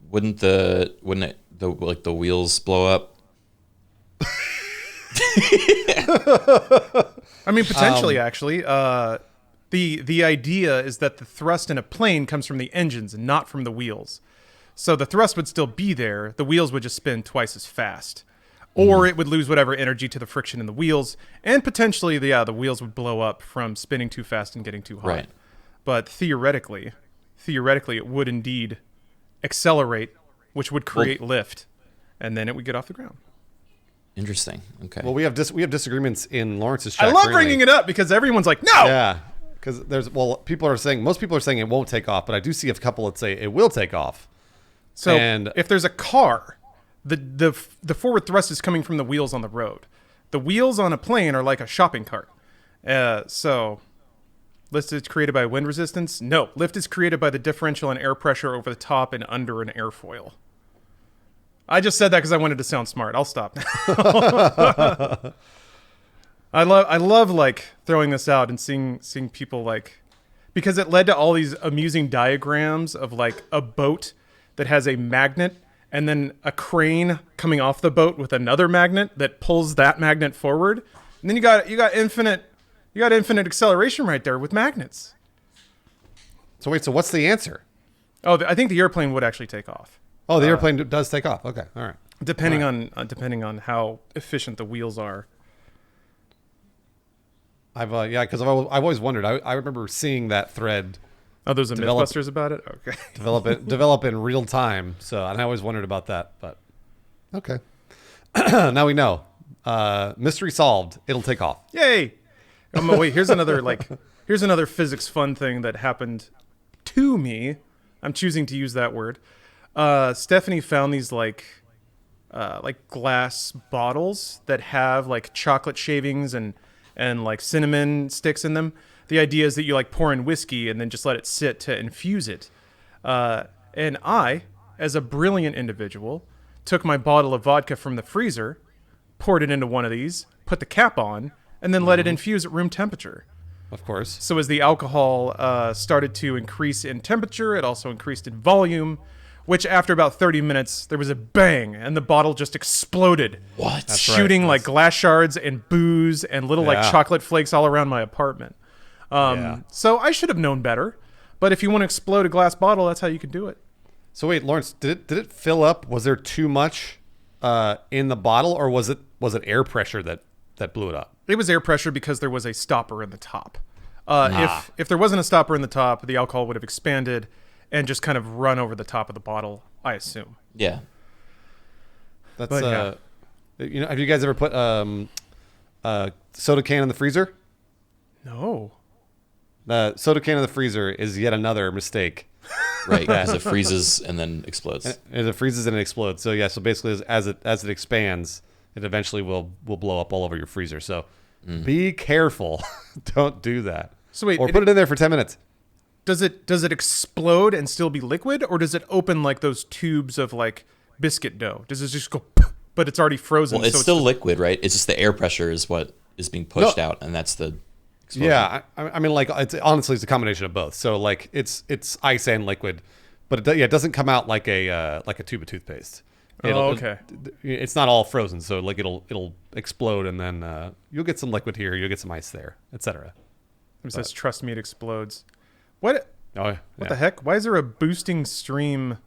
Wouldn't the wheels blow up? I mean, potentially, actually. The idea is that the thrust in a plane comes from the engines and not from the wheels. So the thrust would still be there. The wheels would just spin twice as fast. Or it would lose whatever energy to the friction in the wheels. And potentially, the wheels would blow up from spinning too fast and getting too hot. Right. But theoretically, it would indeed accelerate, which would create lift. And then it would get off the ground. Interesting. Okay. Well, we have disagreements in Lawrence's chat. I love currently. bringing it up because everyone's like, no! Yeah, because most people are saying it won't take off, but I do see a couple that say it will take off. So And- if there's a car, the forward thrust is coming from the wheels on the road. The wheels on a plane are like a shopping cart. So lift is created by wind resistance? No. Lift is created by the differential in air pressure over the top and under an airfoil. I just said that because I wanted to sound smart. I'll stop now. I love like throwing this out and seeing people like, because it led to all these amusing diagrams of like a boat that has a magnet and then a crane coming off the boat with another magnet that pulls that magnet forward. And then you got infinite acceleration right there with magnets. So wait, so what's the answer? Oh, I think the airplane would actually take off. Oh, the airplane does take off. Okay, all right. Depending on how efficient the wheels are. Because I've always wondered. I remember seeing that thread Oh, there's a Develop- Mythbusters about it? Okay. develop in real time. So, and I always wondered about that. But okay, now we know. Mystery solved. It'll take off. Yay! Wait, here's another physics fun thing that happened to me. I'm choosing to use that word. Stephanie found these like glass bottles that have like chocolate shavings and like cinnamon sticks in them. The idea is that you like pour in whiskey and then just let it sit to infuse it. And I, as a brilliant individual, took my bottle of vodka from the freezer, poured it into one of these, put the cap on, and then let it infuse at room temperature. Of course. So as the alcohol started to increase in temperature, it also increased in volume, which after about 30 minutes, there was a bang, and the bottle just exploded. What? That's Shooting right. like glass shards and booze and little like Yeah. chocolate flakes all around my apartment. Yeah. So I should have known better. But if you want to explode a glass bottle, that's how you can do it. So wait, Lawrence, did it fill up? Was there too much in the bottle, or was it air pressure that blew it up? It was air pressure because there was a stopper in the top. If there wasn't a stopper in the top, the alcohol would have expanded and just kind of run over the top of the bottle, I assume. Yeah. That's But, have you guys ever put soda can in the freezer? No. The soda can in the freezer is yet another mistake. Right, because it freezes and then explodes. And it freezes and it explodes. So yeah, so basically as it expands, it eventually will blow up all over your freezer. So be careful. Don't do that. So wait, or put it in there for 10 minutes. Does it explode and still be liquid, or does it open like those tubes of like biscuit dough? Does it just go, but it's already frozen? Well, it's so still liquid, right? It's just the air pressure is what is being pushed out, and that's the explosion. Yeah, I mean, like it's a combination of both. So like it's ice and liquid, but it doesn't come out like a tube of toothpaste. Okay. It's not all frozen, so like it'll explode, and then you'll get some liquid here, you'll get some ice there, etc. It says, "Trust me, it explodes." What? What What the heck? Why is there a boosting stream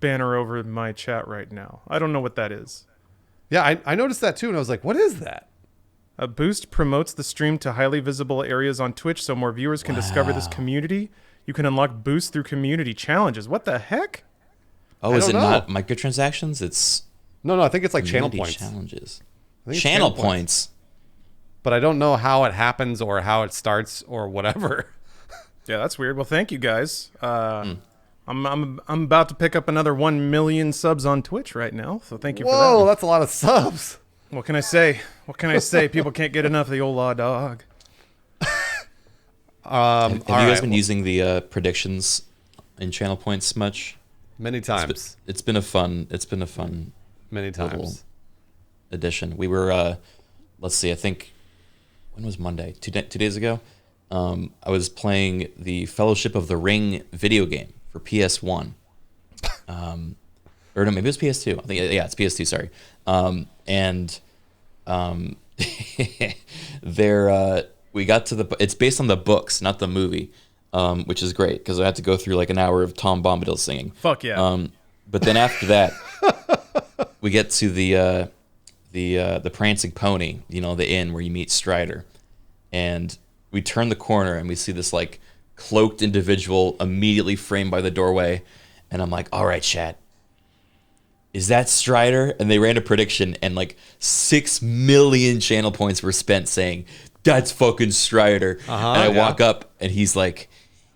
banner over my chat right now? I don't know what that is. Yeah, I noticed that too, and I was like, what is that? A boost promotes the stream to highly visible areas on Twitch so more viewers can discover this community. You can unlock boosts through community challenges. What the heck? Oh, is it don't know. not microtransactions? It's No, I think it's like channel community points. challenges. I think it's Channel points. But I don't know how it happens or how it starts or whatever. Yeah, that's weird. Well, thank you guys. I'm about to pick up another 1 million subs on Twitch right now, so thank you for Whoa, that. that's a lot of subs. What can I say? What can I say? People can't get enough of the old law dog. Have you guys been using the predictions in channel points much? Many times. It's been a fun Many little times. addition. We were let's see, I think when was Monday? Two days ago. I was playing the Fellowship of the Ring video game for PS1. Or no, maybe it was PS2. I think it's PS2. Sorry. We got to it's based on the books, not the movie, which is great because I had to go through like an hour of Tom Bombadil singing. Fuck yeah. But then after that, we get to the prancing pony, the inn where you meet Strider, and we turn the corner and we see this like cloaked individual immediately framed by the doorway, and I'm like, all right, chat, is that Strider? And they ran a prediction, and like 6 million channel points were spent saying that's fucking Strider. And I walk up and he's like,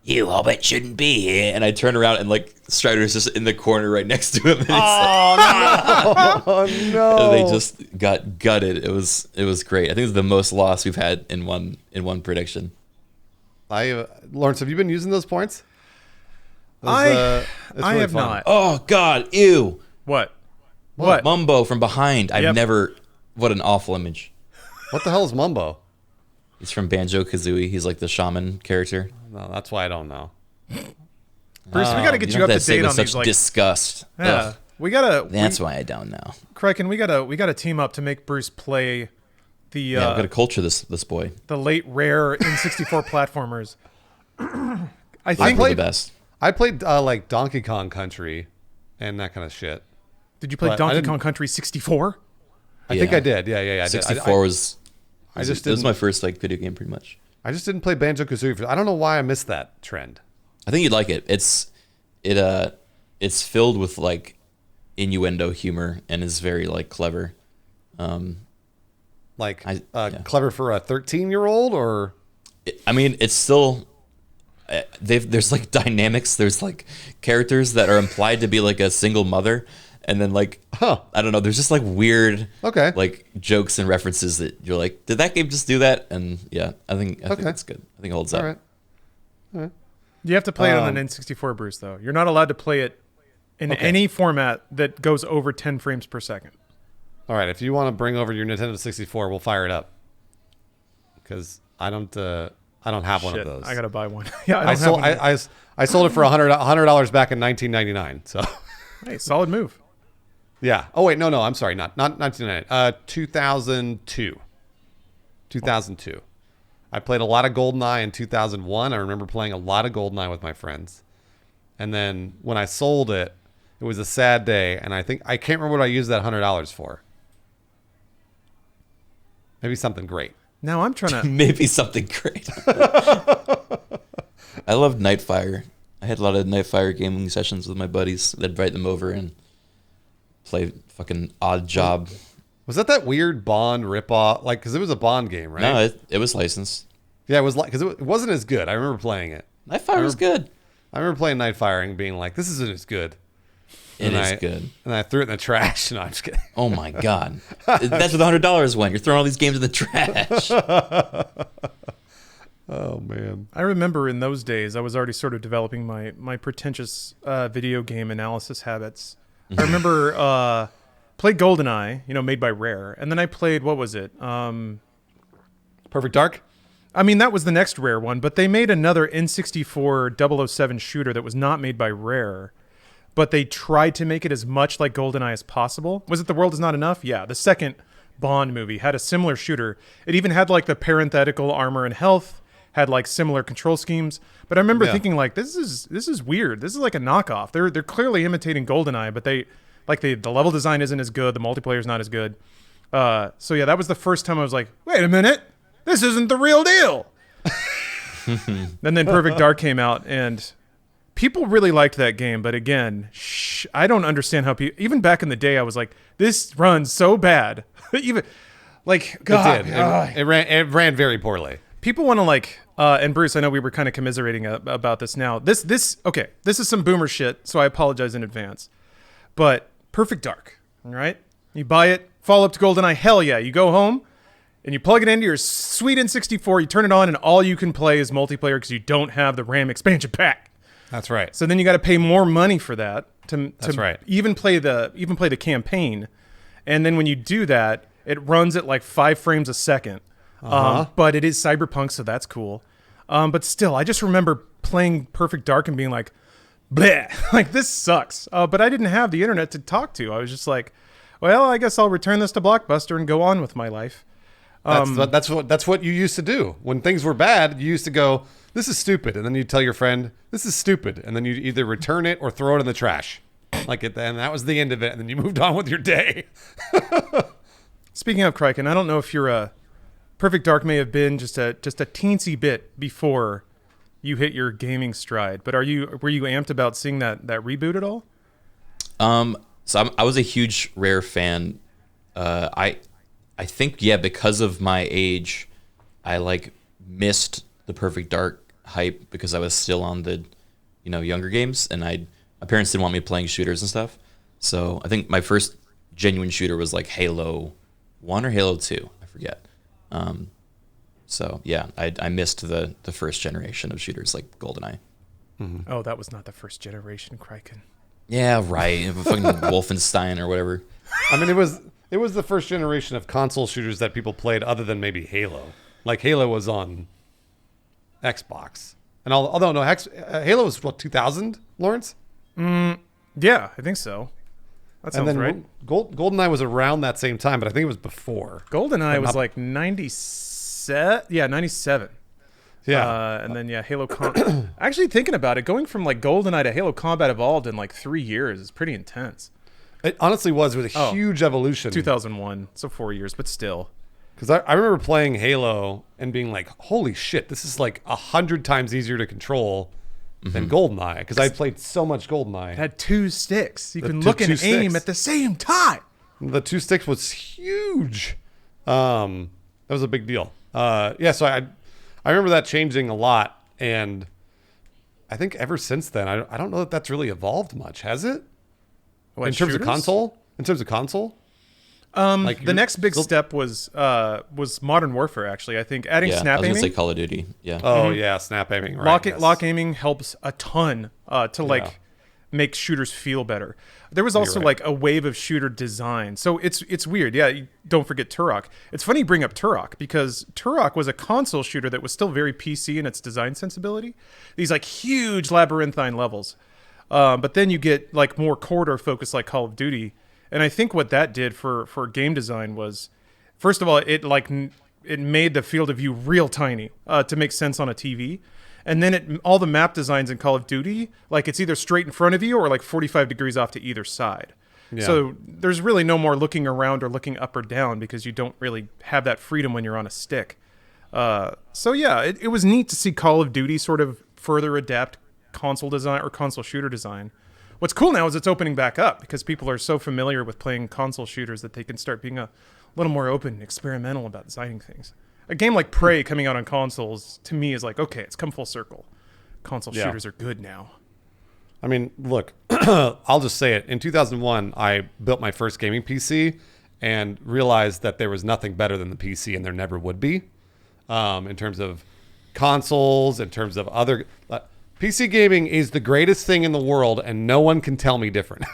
you hobbit shouldn't be here. And I turn around and like Strider's just in the corner right next to him. And Oh no! and they just got gutted. It was great. I think it's the most loss we've had in one prediction. Lawrence, have you been using those points? I it's really have fun. not. Oh God, ew. What? What? Mumbo from behind. I've Yep. never. What an awful image. What the hell is Mumbo? He's from Banjo-Kazooie. He's like the shaman character. No, that's why I don't know. Bruce, we got to get you don't up have to say it date with on such these. Like, disgust. yeah, Ugh. we gotta. That's why I don't know. Criken, we gotta team up to make Bruce play the Yeah, I've got to culture this boy. the late rare N64 platformers. I I think. play the best. I played like Donkey Kong Country and that kind of shit. Did you play but I Donkey didn't- Kong Country 64? I think Yeah. I did. Yeah. I did. 64 was. I just It was didn't. my first like video game, pretty much. I just didn't play Banjo Kazooie. I don't know why I missed that trend. I think you'd like it. It's filled with like innuendo humor and is very like clever. Like yeah. clever for a 13-year-old or I mean, it's still there's like dynamics. There's like characters that are implied to be like a single mother, and then like I don't know. There's just like weird like jokes and references that you're like, did that game just do that? And yeah, I think it's good. I think it holds up. all right. You have to play it on an N64, Bruce. Though you're not allowed to play it in any format that goes over 10 frames per second. All right, if you want to bring over your Nintendo 64, we'll fire it up. Because I don't have one of Shit, those. I gotta buy one. Yeah, I sold I sold it for $100 back in 1999. So Hey, solid move. yeah. Oh wait, no, I'm sorry, not 1999. 2002. 2002. I played a lot of GoldenEye in 2001. I remember playing a lot of GoldenEye with my friends. And then when I sold it, it was a sad day, and I can't remember what I used that $100 for. Maybe something great. Now I'm trying to. Maybe something great. I loved Nightfire. I had a lot of Nightfire gaming sessions with my buddies. They'd invite them over and play fucking Odd Job. Was that weird Bond ripoff? Like, because it was a Bond game, right? No, it was licensed. Yeah, it was like, because it wasn't as good. I remember playing it. Nightfire was good. I remember playing Nightfire and being like, this isn't as good. It is good. And I threw it in the trash. No, I'm just kidding. Oh my God. That's what the $100 went. You're throwing all these games in the trash. Oh, man. I remember in those days, I was already sort of developing my pretentious video game analysis habits. I remember played GoldenEye, made by Rare, and then I played, what was it? Perfect Dark? I mean, that was the next Rare one, but they made another N64 007 shooter that was not made by Rare, but they tried to make it as much like GoldenEye as possible. Was it The World Is Not Enough? Yeah, the second Bond movie had a similar shooter. It even had like the parenthetical armor and health, had like similar control schemes. But I remember thinking like, this is weird. This is like a knockoff. They're clearly imitating GoldenEye, but the level design isn't as good. The multiplayer is not as good. So yeah, that was the first time I was like, wait a minute, this isn't the real deal. And then Perfect Dark came out, and people really liked that game. But again, I don't understand how people. Even back in the day, I was like, this runs so bad. Even like God, it did. It ran very poorly. People want to like. And Bruce, I know we were kind of commiserating about this now. This is some boomer shit, so I apologize in advance. But Perfect Dark, all right? You buy it, follow up to GoldenEye, hell yeah. You go home, and you plug it into your sweet N64, you turn it on, and all you can play is multiplayer because you don't have the RAM expansion pack. That's right. So then you got to pay more money for that to right. even play the campaign. And then when you do that, it runs at like 5 frames a second. But it is Cyberpunk, so that's cool. But still, I just remember playing Perfect Dark and being like, bleh, like this sucks. But I didn't have the internet to talk to. I was just like, well, I guess I'll return this to Blockbuster and go on with my life. That's what you used to do. When things were bad, you used to go, this is stupid. And then you tell your friend, this is stupid. And then you either return it or throw it in the trash. And that was the end of it. And then you moved on with your day. Speaking of Criken, I don't know if you're Perfect Dark may have been just a teensy bit before you hit your gaming stride, but were you amped about seeing that reboot at all? So I was a huge Rare fan. I think because of my age, I like missed the Perfect Dark hype because I was still on the younger games, and my parents didn't want me playing shooters and stuff. So I think my first genuine shooter was like Halo 1 or Halo 2, I forget. So yeah, I missed the first generation of shooters like GoldenEye. Mm-hmm. Oh, that was not the first generation, Criken. Yeah, right. Fucking Wolfenstein or whatever. I mean, it was the first generation of console shooters that people played, other than maybe Halo. Like Halo was on Xbox, and although no, Halo was what, 2000, Lawrence? Yeah, I think so. That sounds right. GoldenEye was around that same time, but I think it was before. GoldenEye was like 97. Yeah, 97. Yeah. And then, Halo actually thinking about it, going from like GoldenEye to Halo Combat Evolved in like 3 years is pretty intense. It honestly was a huge evolution. 2001, so 4 years, but still. Because I remember playing Halo and being like, holy shit, this is like 100 times easier to control than GoldenEye, because I played so much GoldenEye. It had 2 sticks. You can look and aim at the same time. The 2 sticks was huge. That was a big deal. So I remember that changing a lot, and I think ever since then, I don't know that that's really evolved much, has it? What, in terms of console? The next big step was Modern Warfare, actually. I think adding snap aiming. I was going to say Call of Duty. Yeah. Oh, yeah, snap aiming. Right. Lock aiming helps a ton to make shooters feel better. There was also like a wave of shooter design. So it's weird. Yeah, don't forget Turok. It's funny you bring up Turok, because Turok was a console shooter that was still very PC in its design sensibility. These like huge labyrinthine levels. But then you get like more corridor focus like Call of Duty. And I think what that did for game design was, first of all, it made the field of view real tiny to make sense on a TV. And then all the map designs in Call of Duty, like it's either straight in front of you or like 45 degrees off to either side. Yeah. So there's really no more looking around or looking up or down, because you don't really have that freedom when you're on a stick. So yeah, it was neat to see Call of Duty sort of further adapt console design or console shooter design. What's cool now is it's opening back up because people are so familiar with playing console shooters that they can start being a little more open and experimental about designing things. A game like Prey coming out on consoles, to me, is like, okay, it's come full circle. Console shooters are good now. I mean, look, I'll just say it. In 2001, I built my first gaming PC and realized that there was nothing better than the PC, and there never would be. In terms of consoles, in terms of other... PC gaming is the greatest thing in the world, and no one can tell me different.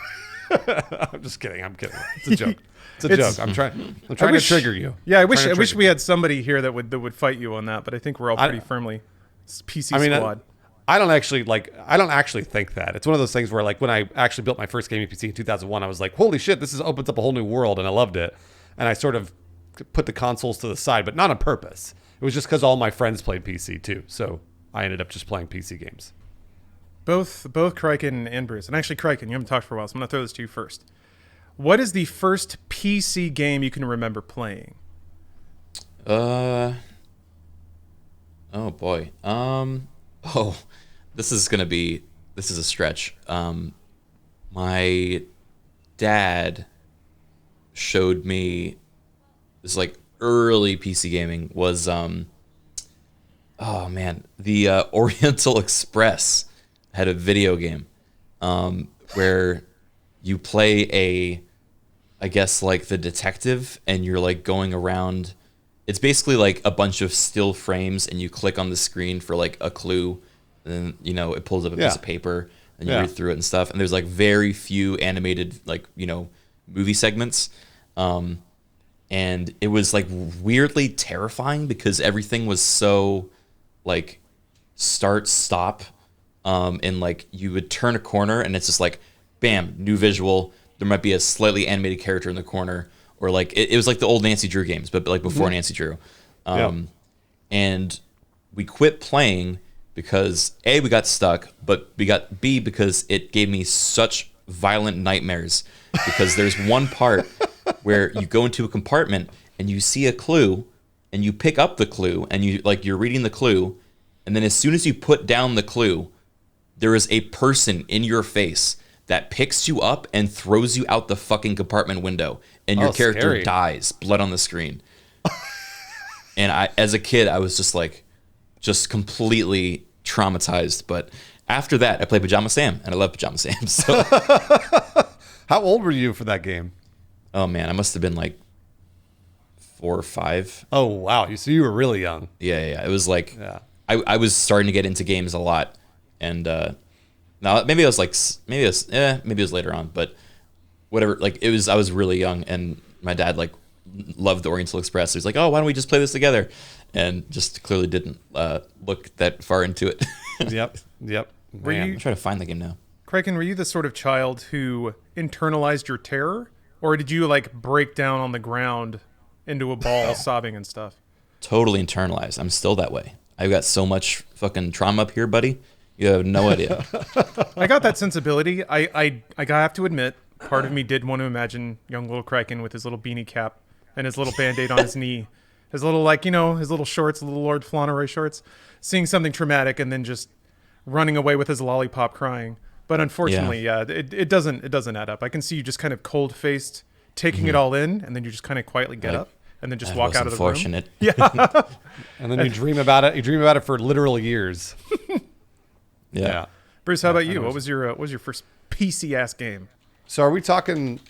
I'm just kidding. I'm kidding. It's a joke. It's a joke. I'm trying to trigger you. Yeah, I wish we had somebody here that would fight you on that, but I think we're all pretty firmly PC squad. I don't actually think that. It's one of those things where, like, when I actually built my first gaming PC in 2001, I was like, holy shit, this opens up a whole new world, and I loved it. And I sort of put the consoles to the side, but not on purpose. It was just because all my friends played PC too, so I ended up just playing PC games. Both Criken and Bruce, and actually Criken, you haven't talked for a while, so I'm gonna throw this to you first. What is the first PC game you can remember playing? Oh boy. This is a stretch. My dad showed me this, like, early PC gaming was the Oriental Express had a video game where you play I guess like the detective, and you're like going around. It's basically like a bunch of still frames, and you click on the screen for like a clue, and then, it pulls up a piece of paper, and you read through it and stuff. And there's like very few animated, like, movie segments. And it was like weirdly terrifying because everything was so like start, stop. And like you would turn a corner and it's just like, bam, new visual. There might be a slightly animated character in the corner, or like it was like the old Nancy Drew games, but like before Nancy Drew. And we quit playing because A, we got stuck, but we got B, because it gave me such violent nightmares, because there's one part where you go into a compartment and you see a clue and you pick up the clue and you're reading the clue, and then as soon as you put down the clue, there is a person in your face that picks you up and throws you out the fucking compartment window, and your character dies, blood on the screen. And as a kid, I was just completely traumatized. But after that, I played Pajama Sam, and I love Pajama Sam. So, how old were you for that game? Oh man, I must have been like 4 or 5. Oh wow, so you were really young. Yeah. It was like I was starting to get into games a lot, and now maybe it was later on, but whatever. Like I was really young, and my dad like loved the Oriental Express. So he's like, oh, why don't we just play this together? And just clearly didn't look that far into it. Yep. I'm trying to find the game now. Criken, were you the sort of child who internalized your terror, or did you like break down on the ground into a ball sobbing and stuff? Totally internalized. I'm still that way. I've got so much fucking trauma up here, buddy. You have no idea. I got that sensibility. I have to admit, part of me did want to imagine young little Criken with his little beanie cap and his little Band-Aid on his knee, his little his little shorts, little Lord Fauntleroy shorts, seeing something traumatic and then just running away with his lollipop crying. But unfortunately, it doesn't add up. I can see you just kind of cold-faced taking it all in, and then you just kind of quietly get up and then just walk out of the room. Unfortunate. Yeah. And then you dream about it. You dream about it for literal years. Yeah. Bruce, how about you? What was your first PC ass game? So are we talking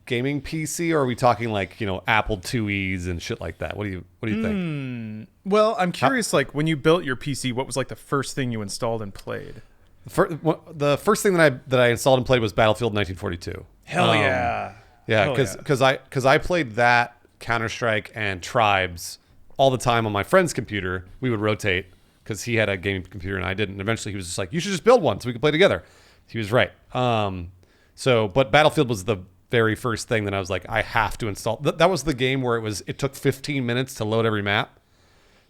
gaming PC, or are we talking like, Apple IIes and shit like that? What do you think? Well, I'm curious, like when you built your PC, what was like the first thing you installed and played? The first thing that I installed and played was Battlefield 1942. Hell yeah. Yeah, because I played that, Counter-Strike, and Tribes all the time on my friend's computer. We would rotate because he had a gaming computer and I didn't. And eventually he was just like, you should just build one so we can play together. He was right. But Battlefield was the very first thing that I was like, I have to install. That was the game where it took 15 minutes to load every map.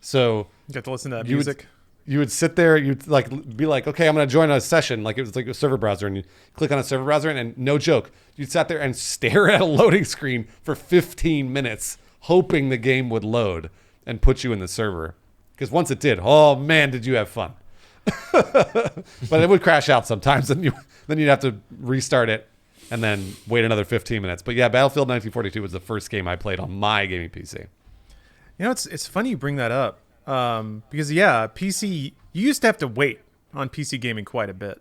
So you got to listen to that music. You would sit there, you'd like be like, okay, I'm going to join a session. Like it was like a server browser, and you click on a server browser, and no joke, you'd sat there and stare at a loading screen for 15 minutes, hoping the game would load. and put you in the server. Because once it did, oh man, did you have fun. But it would crash out sometimes, and then you'd have to restart it and then wait another 15 minutes. But yeah, Battlefield 1942 was the first game I played on my gaming PC. You know, it's funny you bring that up because PC, you used to have to wait on PC gaming quite a bit,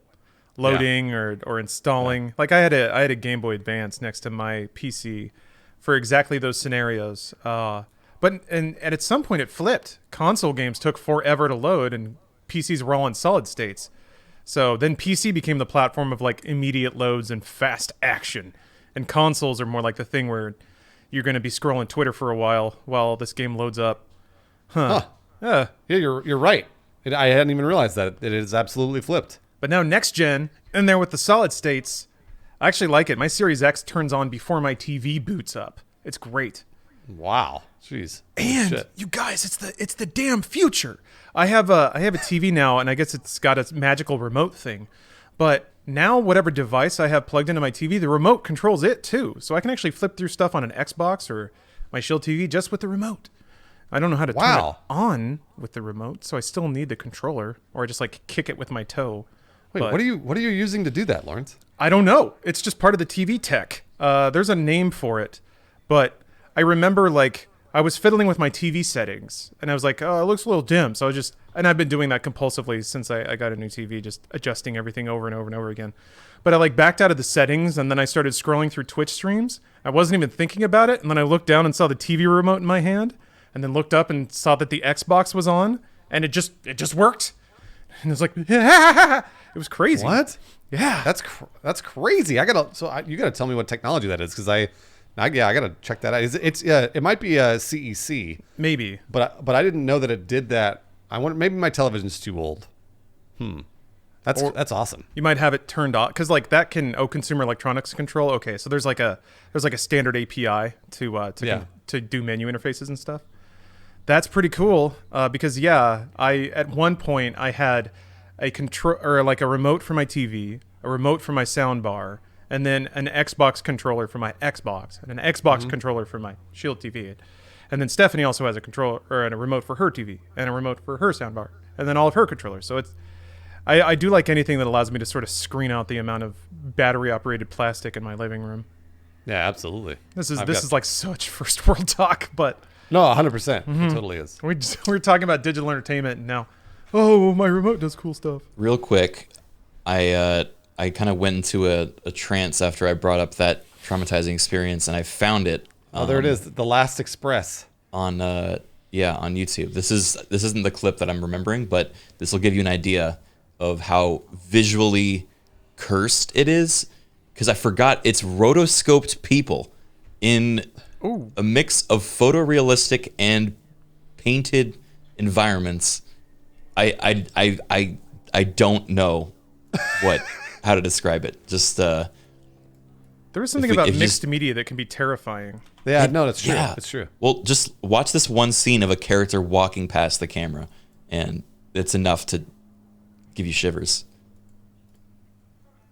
loading or installing. Yeah. Like I had a Game Boy Advance next to my PC for exactly those scenarios. But at some point it flipped. Console games took forever to load, and PCs were all in solid states. So then PC became the platform of like immediate loads and fast action, and consoles are more like the thing where you're going to be scrolling Twitter for a while this game loads up. Yeah, you're right. I hadn't even realized that. It is absolutely flipped. But now next gen, in there with the solid states, I actually like it. My Series X turns on before my TV boots up. It's great. Wow. Jeez. And you guys, it's the damn future. I have a TV now, and I guess it's got a magical remote thing. But now whatever device I have plugged into my TV, the remote controls it too. So I can actually flip through stuff on an Xbox or my Shield TV just with the remote. I don't know how to turn it on with the remote, so I still need the controller, or I just like kick it with my toe. Wait, what are you using to do that, Lawrence? I don't know. It's just part of the TV tech. There's a name for it, but I remember like I was fiddling with my TV settings, and I was like, oh, it looks a little dim. So and I've been doing that compulsively since I got a new TV, just adjusting everything over and over and over again. But I like backed out of the settings, and then I started scrolling through Twitch streams. I wasn't even thinking about it, and then I looked down and saw the TV remote in my hand, and then looked up and saw that the Xbox was on, and it just worked. And it was like, it was crazy. What? Yeah, that's crazy. You gotta tell me what technology that is, because I gotta check that out. It might be a CEC, maybe, but I didn't know that it did that. Maybe my television's too old. That's awesome. You might have it turned off because like that can consumer electronics control. Okay, so there's like a standard API to do menu interfaces and stuff. That's pretty cool because at one point I had a control or like a remote for my TV, a remote for my sound bar, and then an Xbox controller for my Xbox, and an Xbox controller for my Shield TV. And then Stephanie also has a controller or a remote for her TV and a remote for her soundbar, and then all of her controllers. So I do like anything that allows me to sort of screen out the amount of battery operated plastic in my living room. Yeah, absolutely. This is like such first world talk, but no, 100%. It totally is. We're talking about digital entertainment, and now, my remote does cool stuff. Real quick, I kind of went into a trance after I brought up that traumatizing experience, and I found it. There it is, The Last Express on YouTube. This isn't the clip that I'm remembering, but this will give you an idea of how visually cursed it is, because I forgot it's rotoscoped people in a mix of photorealistic and painted environments. I don't know how to describe it. Just there is something about mixed media that can be terrifying. Yeah, no, that's true. Yeah. It's true. Well, just watch this one scene of a character walking past the camera, and it's enough to give you shivers.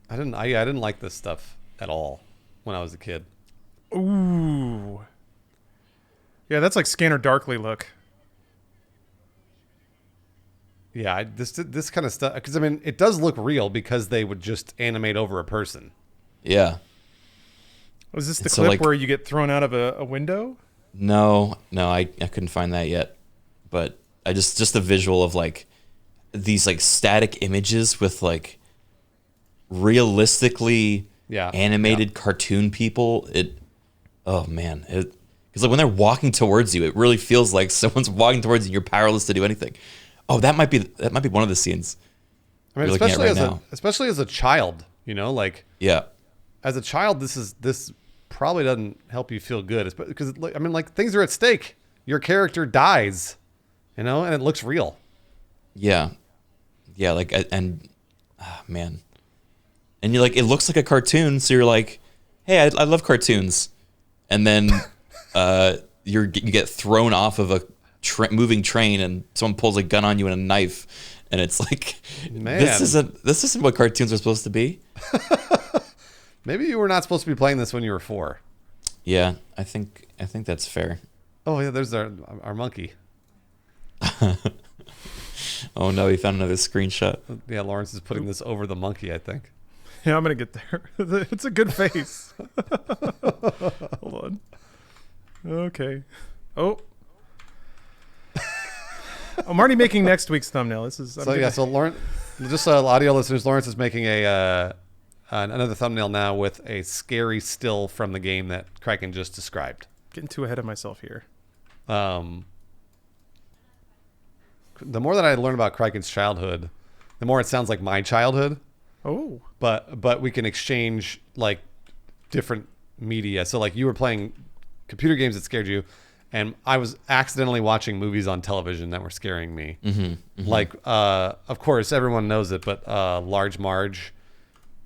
I didn't like this stuff at all when I was a kid. Ooh. Yeah, that's like Scanner Darkly look. Yeah, this kind of stuff, because I mean, it does look real because they would just animate over a person. Yeah. Was this the clip where you get thrown out of a window? No, I couldn't find that yet. But I just the visual of like these like static images with like realistically animated cartoon people. Oh man, because like when they're walking towards you, it really feels like someone's walking towards you and you're powerless to do anything. Oh, that might be one of the scenes. I mean, especially as a child, like as a child, this probably doesn't help you feel good, because I mean, like things are at stake. Your character dies, and it looks real. Yeah, like man, and you're like, it looks like a cartoon, so you're like, hey, I love cartoons, and then you get thrown off of a moving train, and someone pulls a gun on you and a knife, and it's like, man, this isn't what cartoons are supposed to be. Maybe you were not supposed to be playing this when you were 4. Yeah, I think that's fair. Oh yeah, there's our monkey. Oh no, he found another screenshot. Yeah, Lawrence is putting this over the monkey, I think. Yeah, I'm gonna get there. It's a good face. Hold on. Okay. Oh. I'm already making next week's thumbnail. This is So Lawrence, just audio listeners, Lawrence is making another thumbnail now with a scary still from the game that Criken just described. getting too ahead of myself here. The more that I learn about Criken's childhood, the more it sounds like my childhood. Oh. But we can exchange like different media. So like you were playing computer games that scared you, and I was accidentally watching movies on television that were scaring me. Mm-hmm, mm-hmm. Like of course everyone knows it, but Large Marge,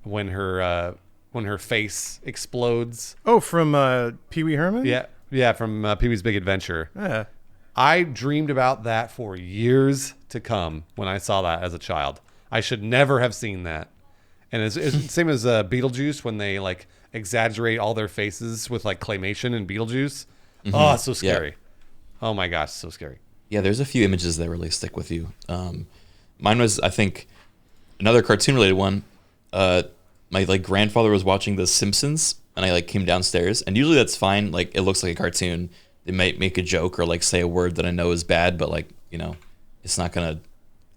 when her face explodes. Oh, from Pee-wee Herman? Yeah, from Pee-wee's Big Adventure. Yeah. I dreamed about that for years to come when I saw that as a child. I should never have seen that. And it's the same as Beetlejuice when they like exaggerate all their faces with like claymation in Beetlejuice. Mm-hmm. Oh, it's so scary. Yeah. Oh my gosh, so scary. Yeah, there's a few images that really stick with you. Mine was, I think, another cartoon-related one. My like grandfather was watching The Simpsons, and I like came downstairs, and usually that's fine. Like it looks like a cartoon. They might make a joke or like say a word that I know is bad, but like, you know, it's not gonna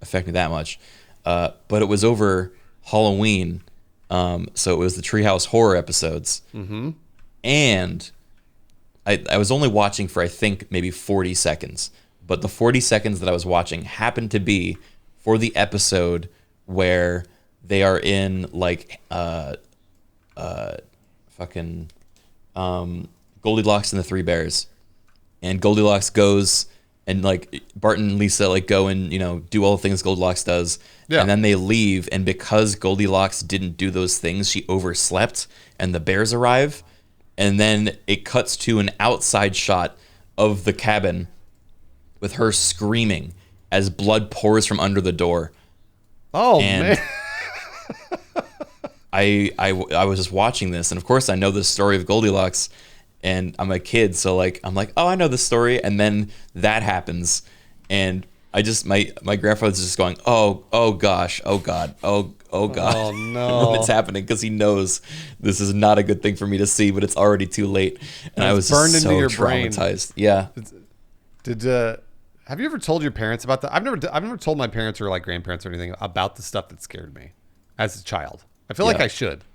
affect me that much. But it was over Halloween, so it was the Treehouse horror episodes, mm-hmm. and I was only watching for I think maybe 40 seconds, but the 40 seconds that I was watching happened to be for the episode where they are in like fucking Goldilocks and the Three Bears, and Goldilocks goes and like Bart and Lisa like go and, you know, do all the things Goldilocks does. Yeah. And then they leave, and because Goldilocks didn't do those things, she overslept, and the bears arrive, and then it cuts to an outside shot of the cabin with her screaming as blood pours from under the door. Oh, and man. I was just watching this, and of course I know the story of Goldilocks, and I'm a kid, so like I'm like, oh, I know the story, and then that happens, and I just my grandfather's just going, oh gosh, oh god, oh god, oh no, it's happening, because he knows this is not a good thing for me to see, but it's already too late, and I was burned into your traumatized. Brain. Yeah. Have you ever told your parents about that? I've never told my parents or like grandparents or anything about the stuff that scared me as a child. I feel like I should.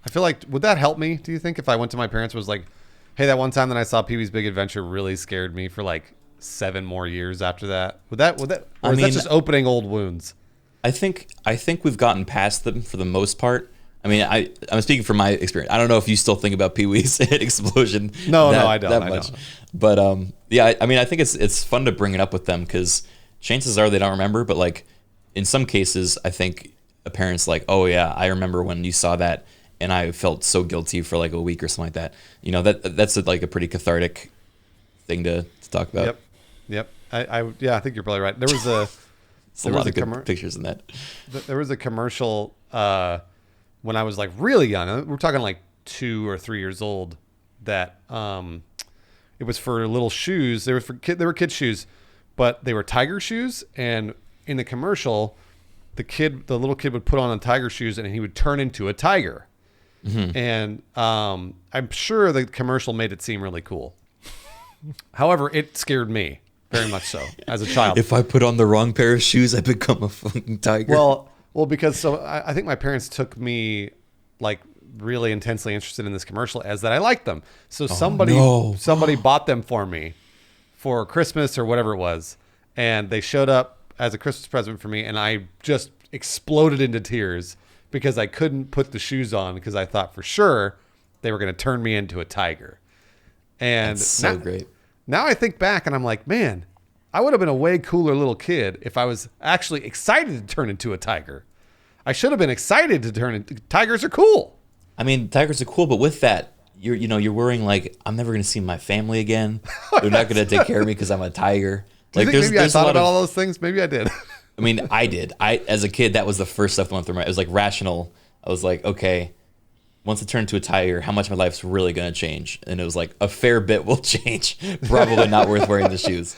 I feel like, would that help me, do you think, if I went to my parents and was like, hey, that one time that I saw Pee-wee's Big Adventure really scared me for like 7 more years after that? Would that or is that just opening old wounds? I think we've gotten past them for the most part. I mean, I'm speaking from my experience. I don't know if you still think about Pee-wee's explosion. No, I don't. That much. But yeah, I mean, I think it's fun to bring it up with them, because chances are they don't remember. But like in some cases, I think a parent's like, oh yeah, I remember when you saw that, and I felt so guilty for like a week or something like that. You know, that's like a pretty cathartic thing to talk about. Yep. I think you're probably right. There was a lot of good pictures in that. There was a commercial when I was like really young. We're talking like 2 or 3 years old. That it was for little shoes. They were kids' shoes, but they were tiger shoes. And in the commercial, the little kid would put on the tiger shoes, and he would turn into a tiger. Mm-hmm. And I'm sure the commercial made it seem really cool. However, it scared me very much so as a child. If I put on the wrong pair of shoes, I become a fucking tiger. Well, because I think my parents took me like really intensely interested in this commercial as that I liked them. So somebody bought them for me for Christmas or whatever it was, and they showed up as a Christmas present for me, and I just exploded into tears because I couldn't put the shoes on because I thought for sure they were going to turn me into a tiger. And that's so great. Now I think back and I'm like, man, I would have been a way cooler little kid if I was actually excited to turn into a tiger. I should have been excited to turn into tigers are cool. I mean, tigers are cool, but with that, you're worrying like, I'm never going to see my family again. They're not going to take care of me because I'm a tiger. Do you think maybe I thought about all those things? Maybe I did. I mean, I did. As a kid, that was the first stuff that went through my. It was like rational. I was like, okay, once I turn into a tiger, how much of my life's really gonna change? And it was like a fair bit will change. Probably not worth wearing the shoes.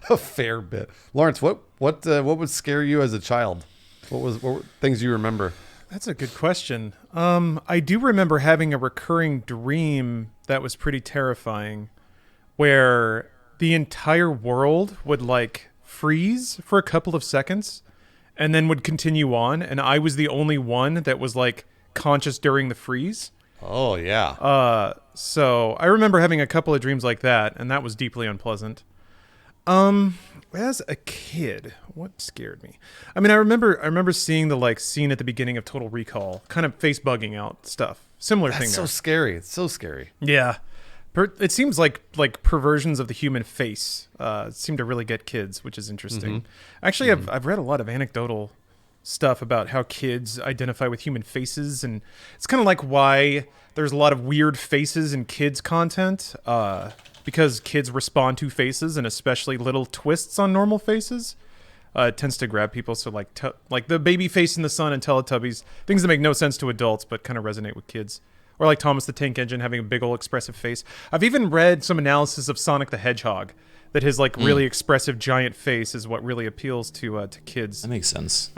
A fair bit. Lawrence, what would scare you as a child? What were things you remember? That's a good question. I do remember having a recurring dream that was pretty terrifying, where the entire world would like freeze for a couple of seconds and then would continue on, and I was the only one that was like conscious during the freeze. Oh yeah. So I remember having a couple of dreams like that, and that was deeply unpleasant. As a kid, what scared me? I mean, I remember seeing the like scene at the beginning of Total Recall, kind of face bugging out stuff. Similar thing That's so there. scary. It's so scary. Yeah. It seems like perversions of the human face seem to really get kids, which is interesting. Actually, I've read a lot of anecdotal stuff about how kids identify with human faces, and it's kind of like why there's a lot of weird faces in kids content, because kids respond to faces, and especially little twists on normal faces. It tends to grab people. So like the baby face in the sun and Teletubbies, things that make no sense to adults but kind of resonate with kids. Or like Thomas the Tank Engine having a big old expressive face. I've even read some analysis of Sonic the Hedgehog, that his like really expressive giant face is what really appeals to kids. That makes sense.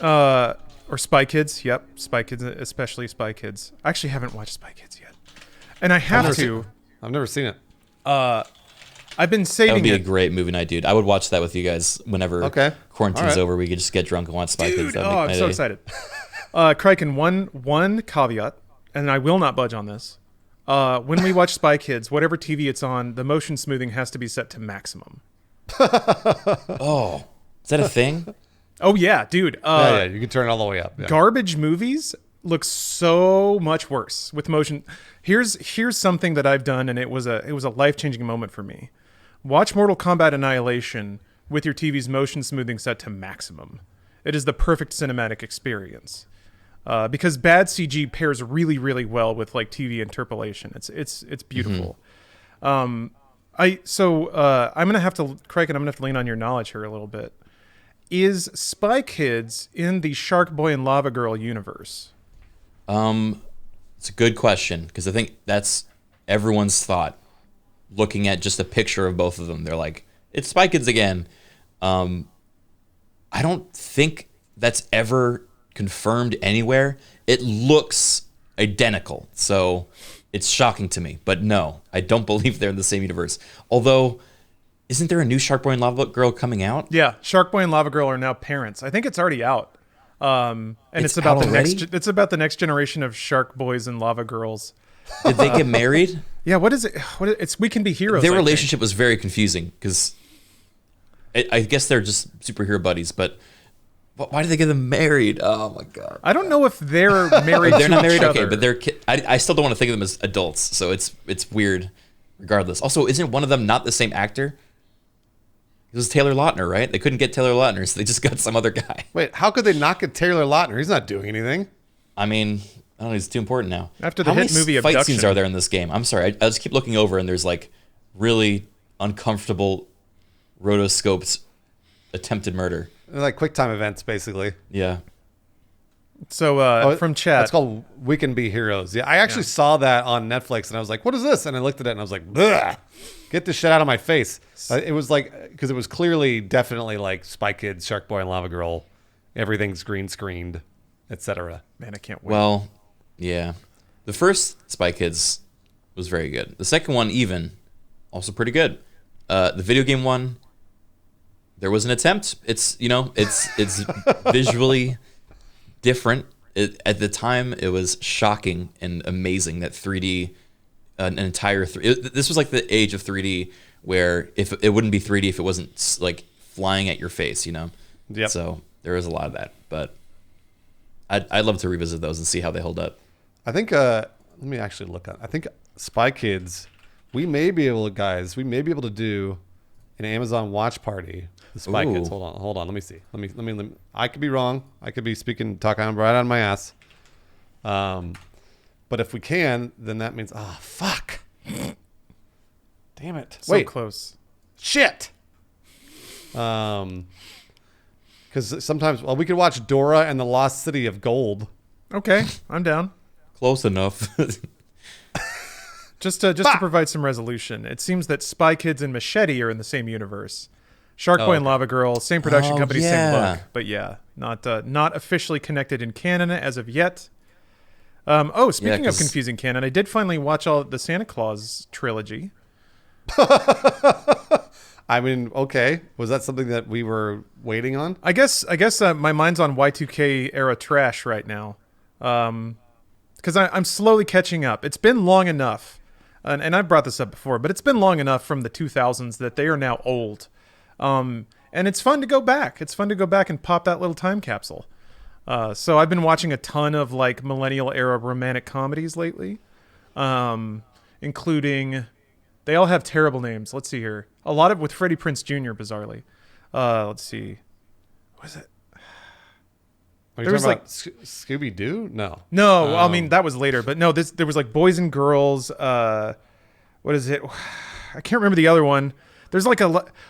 Or Spy Kids. Yep, Spy Kids, especially Spy Kids. I actually haven't watched Spy Kids yet, and I have to. I've never seen it. I've been saving That would be it. a great movie night, dude. I would watch that with you guys whenever quarantine's All right. over. We could just get drunk and watch Spy Kids. Dude, That'd make I'm my so day. excited. Criken, one caveat, and I will not budge on this. When we watch Spy Kids, whatever TV it's on, the motion smoothing has to be set to maximum. Oh, is that a thing? Oh yeah, dude. Yeah, you can turn it all the way up. Yeah. Garbage movies look so much worse with motion. Here's something that I've done, and it was a life-changing moment for me. Watch Mortal Kombat Annihilation with your TV's motion smoothing set to maximum. It is the perfect cinematic experience. Because bad CG pairs really, really well with like TV interpolation. It's beautiful. I'm gonna have to, Criken, I'm gonna have to lean on your knowledge here a little bit. Is Spy Kids in the Shark Boy and Lava Girl universe? It's a good question, because I think that's everyone's thought. Looking at just a picture of both of them, they're like, it's Spy Kids again. I don't think that's ever confirmed anywhere. It looks identical, so it's shocking to me. But no, I don't believe they're in the same universe. Although, isn't there a new Shark Boy and Lava Girl coming out? Yeah, Shark Boy and Lava Girl are now parents. I think it's already out. And it's about out the already? it's about the next generation of Shark Boys and Lava Girls. Did they get married? Yeah, what is it? It's We Can Be Heroes. Their I think. relationship was very confusing, because I guess they're just superhero buddies, but why did they get them married? Oh my god. I don't know if they're married. They're to not each married, other. okay, but they're. I still don't want to think of them as adults, so it's weird. Regardless, also, isn't one of them not the same actor? It was Taylor Lautner, right? They couldn't get Taylor Lautner, so they just got some other guy. Wait, how could they not get Taylor Lautner? He's not doing anything. I mean, I don't know. He's too important now. After the How hit many movie fight Abduction. scenes are there in this game? I'm sorry, I just keep looking over, and there's like really uncomfortable rotoscoped attempted murder. They're like QuickTime events, basically. Yeah. So from chat, That's called We Can Be Heroes. Yeah, I actually saw that on Netflix, and I was like, "What is this?" And I looked at it, and I was like, "Bleh, get this shit out of my face." It was like, because it was clearly, definitely like Spy Kids, Shark Boy, and Lava Girl. Everything's green screened, etc. man, I can't wait. Well, yeah. The first Spy Kids was very good. The second one, even, also pretty good. The video game one, there was an attempt. It's visually different. At the time, it was shocking and amazing that 3D, an entire this was like the age of 3D, where if it wouldn't be 3D if it wasn't like flying at your face, Yep. So there is a lot of that, but I'd love to revisit those and see how they hold up. I think. Let me actually look at. I think Spy Kids. We may be able to do an Amazon watch party. The Spy Ooh. Kids. Hold on. Let me see. Let me. I could be wrong. I could be talking right out of my ass. But if we can, then that means. Ah, fuck. Damn it. so Wait. close. Shit. Because sometimes, we could watch Dora and the Lost City of Gold. Okay, I'm down. Close enough. Just to provide some resolution, it seems that Spy Kids and Machete are in the same universe. Shark Boy and Lava Girl, same production company, same look. But yeah, not officially connected in canon as of yet. Speaking of confusing canon, I did finally watch all the Santa Claus trilogy. I mean, okay. Was that something that we were waiting on? I guess my mind's on Y2K era trash right now. Because I'm slowly catching up. It's been long enough, and I've brought this up before, but it's been long enough from the 2000s that they are now old. And it's fun to go back. It's fun to go back and pop that little time capsule. So I've been watching a ton of like millennial era romantic comedies lately, including, they all have terrible names. Let's see here. A lot of with Freddie Prinze Jr. bizarrely. Let's see. What is it? Are you talking about Scooby-Doo? No. I mean that was later, but no. There was like Boys and Girls. What is it? I can't remember the other one. There's like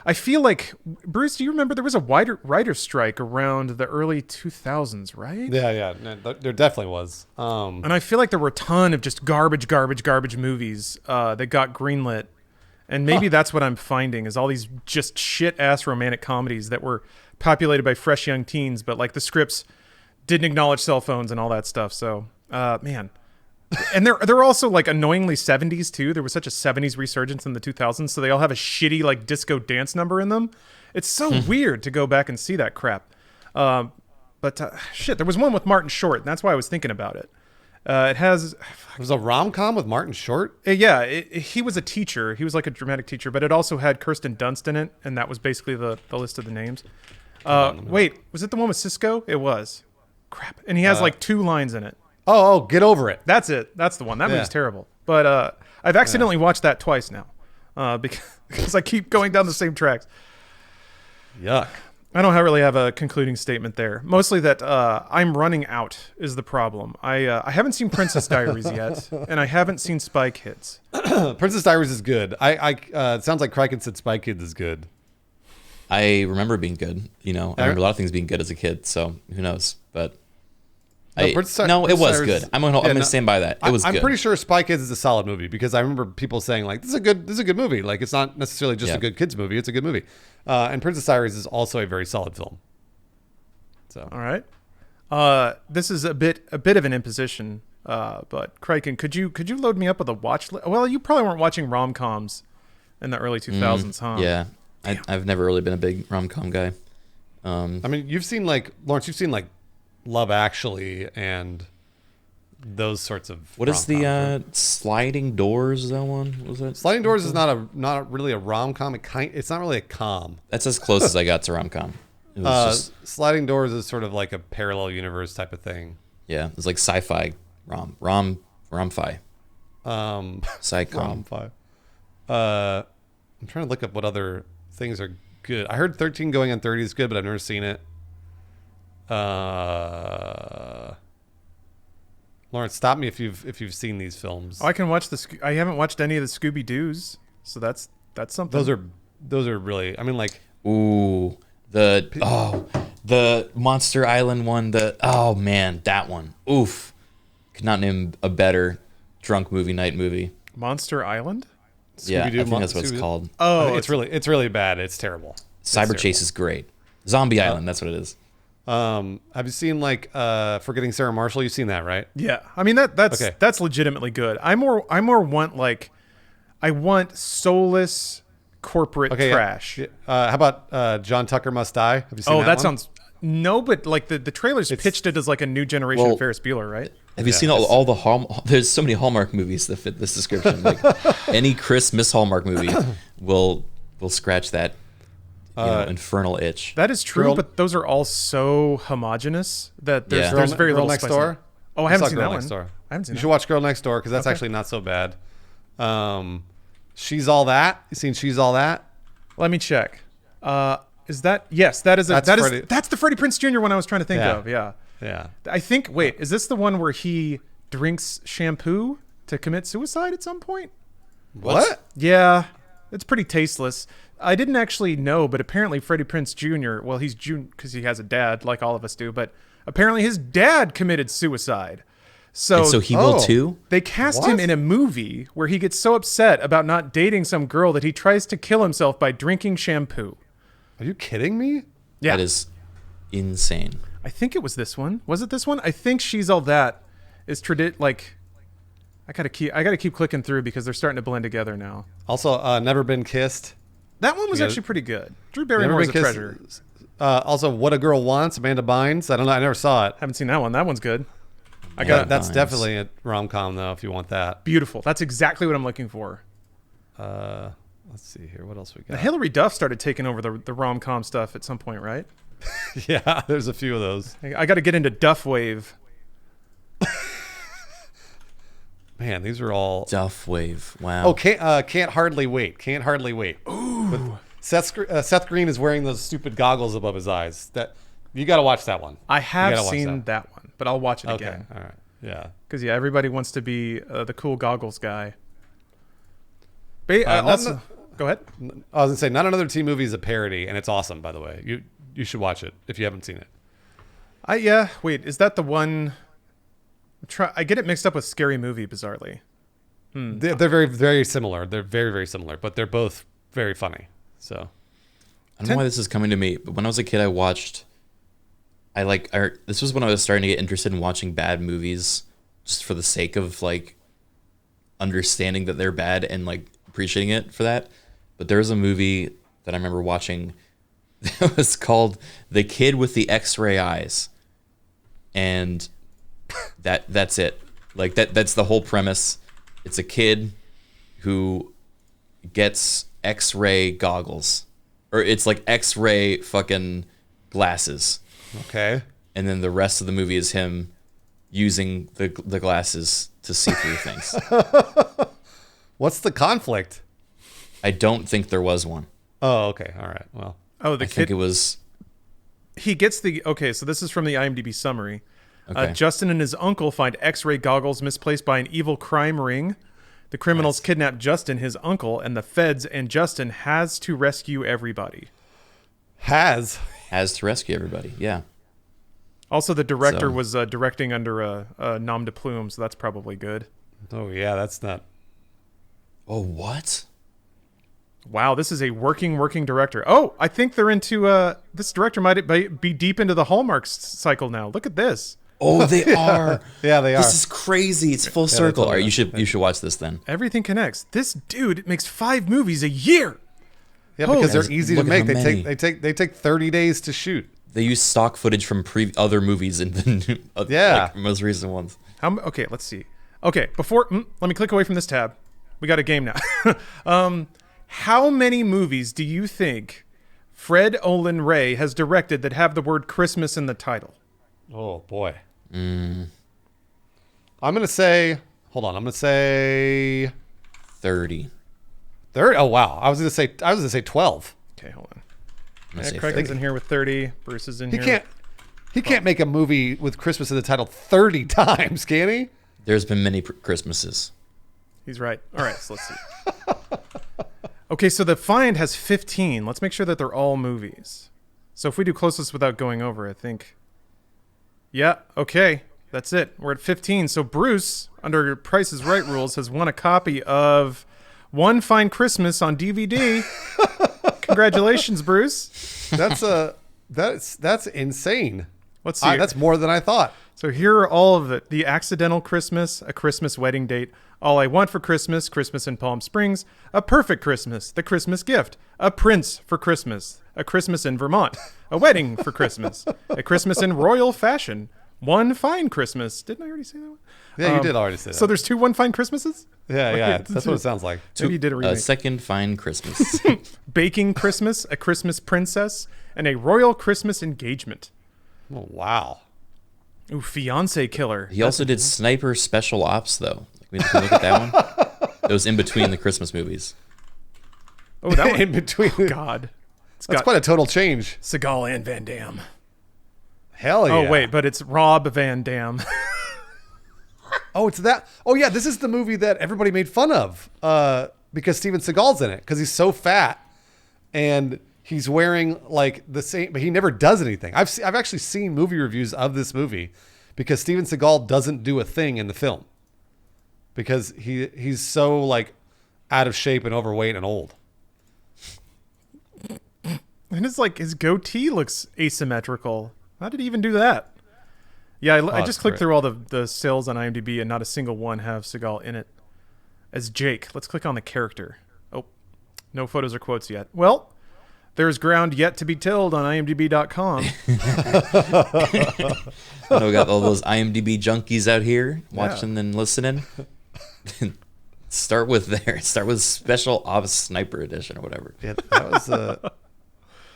I feel like, Bruce, do you remember there was a writer strike around the early 2000s, right? Yeah. No, there definitely was. And I feel like there were a ton of just garbage movies that got greenlit. And maybe that's what I'm finding is all these just shit-ass romantic comedies that were populated by fresh young teens, but like the scripts didn't acknowledge cell phones and all that stuff. So, man. And they're also like annoyingly 70s too. There was such a 70s resurgence in the 2000s, so they all have a shitty like disco dance number in them. It's so weird to go back and see that crap. But shit, there was one with Martin Short, and that's why I was thinking about it. It was a rom-com with Martin Short? He was a teacher. He was like a dramatic teacher, but it also had Kirsten Dunst in it, and that was basically the list of the names. Wait, was it the one with Cisco? It was. Crap. And he has like 2 lines in it. Oh, Get Over It. That's it. That's the one. That movie's terrible. But I've accidentally watched that twice now because I keep going down the same tracks. Yuck. I don't really have a concluding statement there. Mostly that I'm running out is the problem. I haven't seen Princess Diaries yet, and I haven't seen Spy Kids. Princess Diaries is good. It sounds like Criken said Spy Kids is good. I remember being good. I remember a lot of things being good as a kid, so who knows? But it was good. I'm gonna stand by that. It was good. I'm pretty sure Spy Kids is a solid movie because I remember people saying like, this is a good movie. Like, it's not necessarily just a good kids movie. It's a good movie. And Princess Diaries is also a very solid film. So all right. This is a bit of an imposition. But Criken, could you load me up with a watch list? Well, you probably weren't watching rom-coms in the early 2000s, huh? Yeah. I've never really been a big rom-com guy. I mean, you've seen like Lawrence. You've seen like Love Actually and those sorts of. What is the Sliding Doors? Is that one? Was it Sliding Doors? Is not really a rom-com. It's not really a com. That's as close as I got to rom-com. It was Sliding Doors is sort of like a parallel universe type of thing. Yeah, it's like sci-fi rom-fi. Psychom. Rom-fi. I'm trying to look up what other things are good. I heard 13 Going on 30 is good, but I've never seen it. Lawrence, stop me if you've seen these films. Oh, I can watch I haven't watched any of the Scooby Doos, so that's something. Those are really. I mean, like, ooh, the Monster Island one. Oh man, that one. Oof, could not name a better drunk night movie. Monster Island. Yeah, I think that's what it's called. Oh, it's really bad. It's terrible. Cyber Chase is great. Zombie Island, that's what it is. Have you seen like Forgetting Sarah Marshall? You've seen that, right? Yeah. I mean that's legitimately good. I more want soulless corporate trash. Yeah. How about John Tucker Must Die? Have you seen that? Oh, that sounds but like the trailers pitched it as like a new generation of Ferris Bueller, right? Have you seen all the there's so many Hallmark movies that fit this description. Like any Chris Miss Hallmark movie will scratch that infernal itch. That is true, but those are all so homogenous that there's very little Next Door. Oh, I haven't seen that one. I haven't seen. You should watch Girl Next Door because that's actually not so bad. She's All That. You seen She's All That? Let me check. Is that that's the Freddie Prinze Jr. one I was trying to think of. Yeah. Yeah. I think. Wait, is this the one where he drinks shampoo to commit suicide at some point? What? Yeah, it's pretty tasteless. I didn't actually know, but apparently Freddie Prinze Jr. Well, he's June because he has a dad, like all of us do. But apparently his dad committed suicide. So, And so he will Oh. too? they cast What? him in a movie where he gets so upset about not dating some girl that he tries to kill himself by drinking shampoo. Are you kidding me? Yeah. That is insane. I think it was this one. Was it this one? I think She's All That is like I gotta keep clicking through because they're starting to blend together now. Also, Never Been Kissed. That one was Yeah. actually pretty good. Drew Never Barrymore's Been a Kissed. treasure. Also, What a Girl Wants, Amanda Bynes. I don't know. I never saw it. Haven't seen that one. That one's good. I Yeah. got That's Bynes. definitely a rom-com, though, if you want that. beautiful. That's exactly what I'm looking for. Let's see here. What else we Now, got? Hilary Duff started taking over the rom-com stuff at some point, right? Yeah, there's a few of those. I got to get into Duff Wave. Man, these are all... Duff Wave. Wow. Oh, Can't Hardly Wait. Can't Hardly Wait. Ooh. Seth Green is wearing those stupid goggles above his eyes. That You got to watch that one. I You have gotta watch seen that one, but I'll watch it Okay, again. all right. Yeah. Because, yeah, everybody wants to be the cool goggles guy. not Also, in go ahead. I was going to say, Not Another Teen Movie is a parody, and it's awesome, by the way. You should watch it if you haven't seen it. Yeah, wait, is that the one? I get it mixed up with Scary Movie, bizarrely. They're very, very similar. They're very, very similar, but they're both very funny. So, I don't know why this is coming to me, but when I was a kid, this was when I was starting to get interested in watching bad movies just for the sake of like understanding that they're bad and like appreciating it for that. But there was a movie that I remember watching that was called The Kid with the X-Ray Eyes. And that's it. Like that's the whole premise. It's a kid who gets X-ray goggles, or it's like X-ray fucking glasses. okay. And then the rest of the movie is him using the glasses to see through things. What's the conflict? I don't think there was one. Oh, okay. All right. Well, Oh, the I think kid. it was. He gets okay, so this is from the IMDb summary. Okay. Justin and his uncle find X-ray goggles misplaced by an evil crime ring. The criminals kidnap Justin, his uncle, and the feds, and Justin has to rescue everybody. has to rescue everybody. Yeah. Also, the director So- was directing under a nom de plume, so that's probably good. Oh yeah, that's not. Oh, what? Wow, this is a working director. Oh, I think they're into this director might be deep into the Hallmark cycle now. Look at this. Oh, they are. Yeah, they are. This is crazy. It's full circle. All right, you should watch this then. Everything connects. This dude makes 5 movies a year. Yeah, because Holy- they're easy to Look at make. how They take 30 days to shoot. They use stock footage from other movies in the new, Yeah. like, most recent ones. Okay, let's see. Okay, let me click away from this tab. We got a game now. How many movies do you think Fred Olin Ray has directed that have the word Christmas in the title? Oh boy. I'm gonna say. Hold on. I'm gonna say 30. 30. Oh wow. I was gonna say 12. Okay, hold on. I'm gonna say Criken's 30. in here with 30. Bruce is in He here. can't make a movie with Christmas in the title 30 times, can he? There's been many Christmases. He's right. All right, so let's see. Okay, so the find has 15. Let's make sure that they're all movies. So if we do closest without going over, I think. Yeah, okay. That's it. We're at 15. So Bruce, under Price is Right rules, has won a copy of One Fine Christmas on DVD. Congratulations, Bruce. That's insane. Let's see. That's more than I thought. So here are all of it. The Accidental Christmas, A Christmas Wedding Date, All I Want for Christmas, Christmas in Palm Springs, A Perfect Christmas, The Christmas Gift, A Prince for Christmas, A Christmas in Vermont, A Wedding for Christmas, A Christmas in Royal Fashion, One Fine Christmas. Didn't I already say that one? Yeah, you did already say that. So there's 2 One Fine Christmases? yeah, that's what it sounds like. Maybe you did a remake. A second fine Christmas. Baking Christmas, A Christmas Princess, and A Royal Christmas Engagement. Oh, wow. Ooh, Fiance Killer. He also did Sniper Special Ops, though. We can look at that one. It was in between the Christmas movies. Oh, that one. In between. God. It's That's got quite a total change. Seagal and Van Damme. Hell yeah. Oh, wait, but it's Rob Van Dam. Oh, it's that. Oh, yeah. This is the movie that everybody made fun of because Steven Seagal's in it because he's so fat and he's wearing like the same, but he never does anything. I've actually seen movie reviews of this movie because Steven Seagal doesn't do a thing in the film because he's so like out of shape and overweight and old. And it's like his goatee looks asymmetrical. How did he even do that? Yeah, I just clicked through all the sales on IMDb, and not a single one have Seagal in it. As Jake, let's click on the character. Oh, no photos or quotes yet. Well, there's ground yet to be tilled on IMDb.com. I know we got all those IMDb junkies out here watching and listening. Start with Special Ops Sniper Edition or whatever. Yeah, that was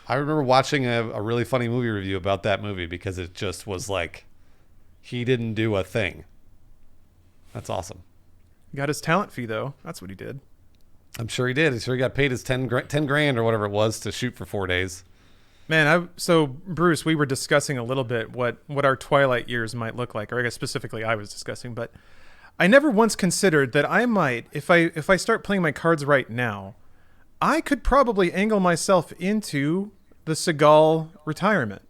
I remember watching a really funny movie review about that movie because it just was like he didn't do a thing. That's awesome. Got his talent fee though. That's what he did. I'm sure he did. I'm sure he got paid his 10 grand or whatever it was to shoot for 4 days. Man, so Bruce, we were discussing a little bit what our Twilight years might look like, or I guess specifically I was discussing, but I never once considered that I might, if I start playing my cards right now, I could probably angle myself into the Seagal retirement,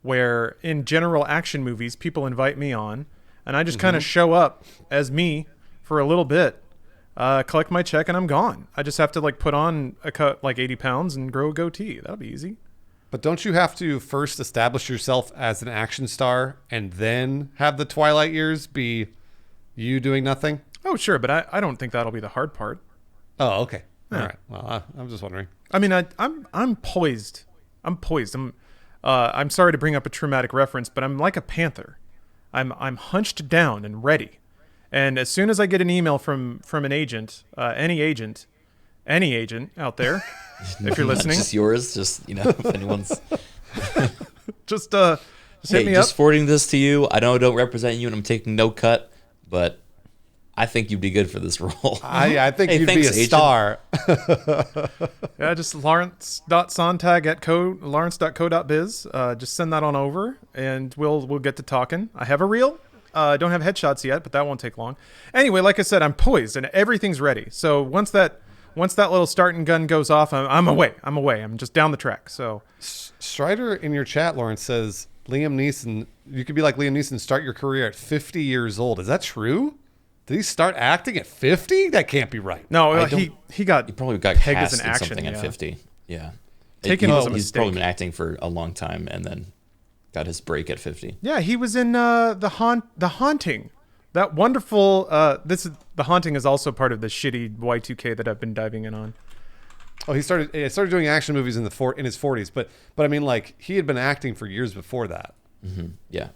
where in general action movies, people invite me on, and I just kind of show up as me for a little bit, collect my check, and I'm gone. I just have to like put on a cut like 80 pounds and grow a goatee. That'll be easy. But don't you have to first establish yourself as an action star and then have the Twilight years be you doing nothing? Oh, sure, but I don't think that'll be the hard part. Oh, okay. Yeah. All right. Well, I'm just wondering. I mean, I'm poised. I'm sorry to bring up a traumatic reference, but I'm like a panther. I'm hunched down and ready. And as soon as I get an email from an agent, any agent out there, if you're listening, Not just yours, just if anyone's just hit me just up. forwarding this to you. I know I don't represent you, and I'm taking no cut, but I think you'd be good for this role. I think Hey, you'd thanks, be a agent. star. Yeah, just lawrence.sontag@lawrence.co.biz. Just send that on over, and we'll get to talking. I have a reel. I don't have headshots yet, but that won't take long. Anyway, like I said, I'm poised and everything's ready. So once that little starting gun goes off, I'm away. I'm just down the track. So Strider in your chat, Lawrence, says Liam Neeson. You could be like Liam Neeson, start your career at 50 years old. Is that true? Did he start acting at 50? That can't be right. no, he probably got pegged cast as an in action, something yeah. at 50. Yeah. Taken was a He's mistake. probably been acting for a long time and then got his break at 50. Yeah, he was in the Haunting. That wonderful. The Haunting is also part of the shitty Y2K that I've been diving in on. Oh, he started doing action movies in his 40s, but I mean, like, he had been acting for years before that. Mm-hmm. Yeah.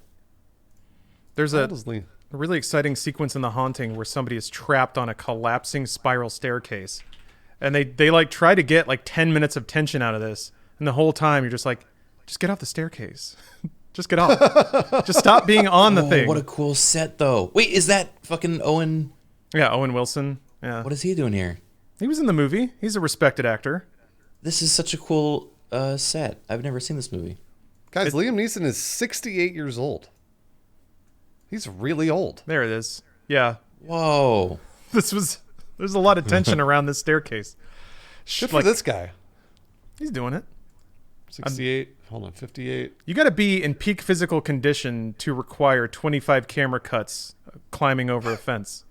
There's How a old is Liam? really exciting sequence in The Haunting where somebody is trapped on a collapsing spiral staircase, and they like try to get like 10 minutes of tension out of this, and the whole time you're just like, just get off the staircase. Just get off. Just stop being on the thing. What a cool set, though. Wait, is that fucking Owen? Yeah, Owen Wilson. Yeah. What is he doing here? He was in the movie. He's a respected actor. This is such a cool set. I've never seen this movie. Guys, Liam Neeson is 68 years old. He's really old. There it is. Yeah. Whoa. There's a lot of tension around this staircase. Good for this guy. He's doing it. 68. Hold on, 58. You got to be in peak physical condition to require 25 camera cuts climbing over a fence.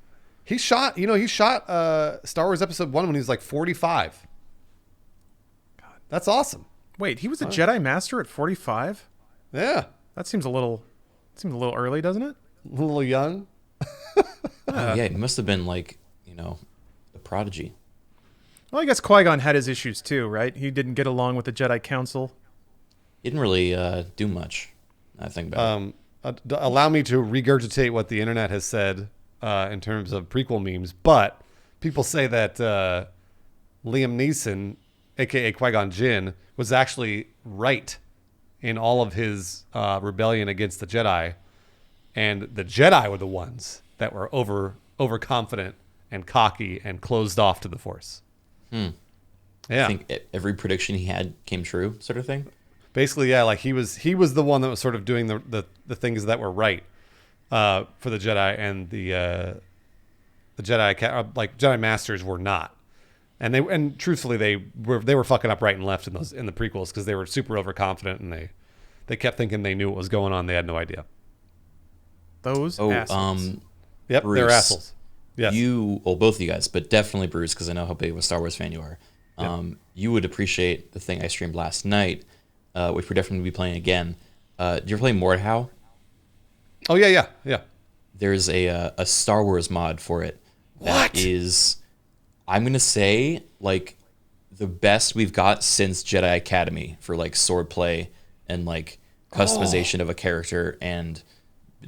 He shot Star Wars Episode 1 when he was like 45. God, that's awesome. Wait, he was a Jedi Master at 45? Yeah. That seems a little early, doesn't it? A little young. Oh, yeah, he must have been like, a prodigy. Well, I guess Qui-Gon had his issues too, right? He didn't get along with the Jedi Council. He didn't really do much, I think about it. Allow me to regurgitate what the internet has said in terms of prequel memes, but people say that Liam Neeson, a.k.a. Qui-Gon Jinn, was actually right in all of his rebellion against the Jedi, and the Jedi were the ones that were overconfident and cocky and closed off to the Force. Yeah. I think every prediction he had came true, sort of thing. Basically, yeah, like he was the one that was sort of doing the things that were right for the Jedi, and the Jedi like Jedi Masters were not. And truthfully they were fucking up right and left in the prequels because they were super overconfident and they kept thinking they knew what was going on. They had no idea. Those Oh, assholes. Yep, they're Bruce, assholes. Yes. both of you guys, but definitely Bruce, because I know how big of a Star Wars fan you are. You would appreciate the thing I streamed last night, which we're definitely be playing again. Did you ever play Mordhau? Oh yeah. There's a Star Wars mod for it that What? is, I'm gonna say, like the best we've got since Jedi Academy for like sword play and like customization of a character and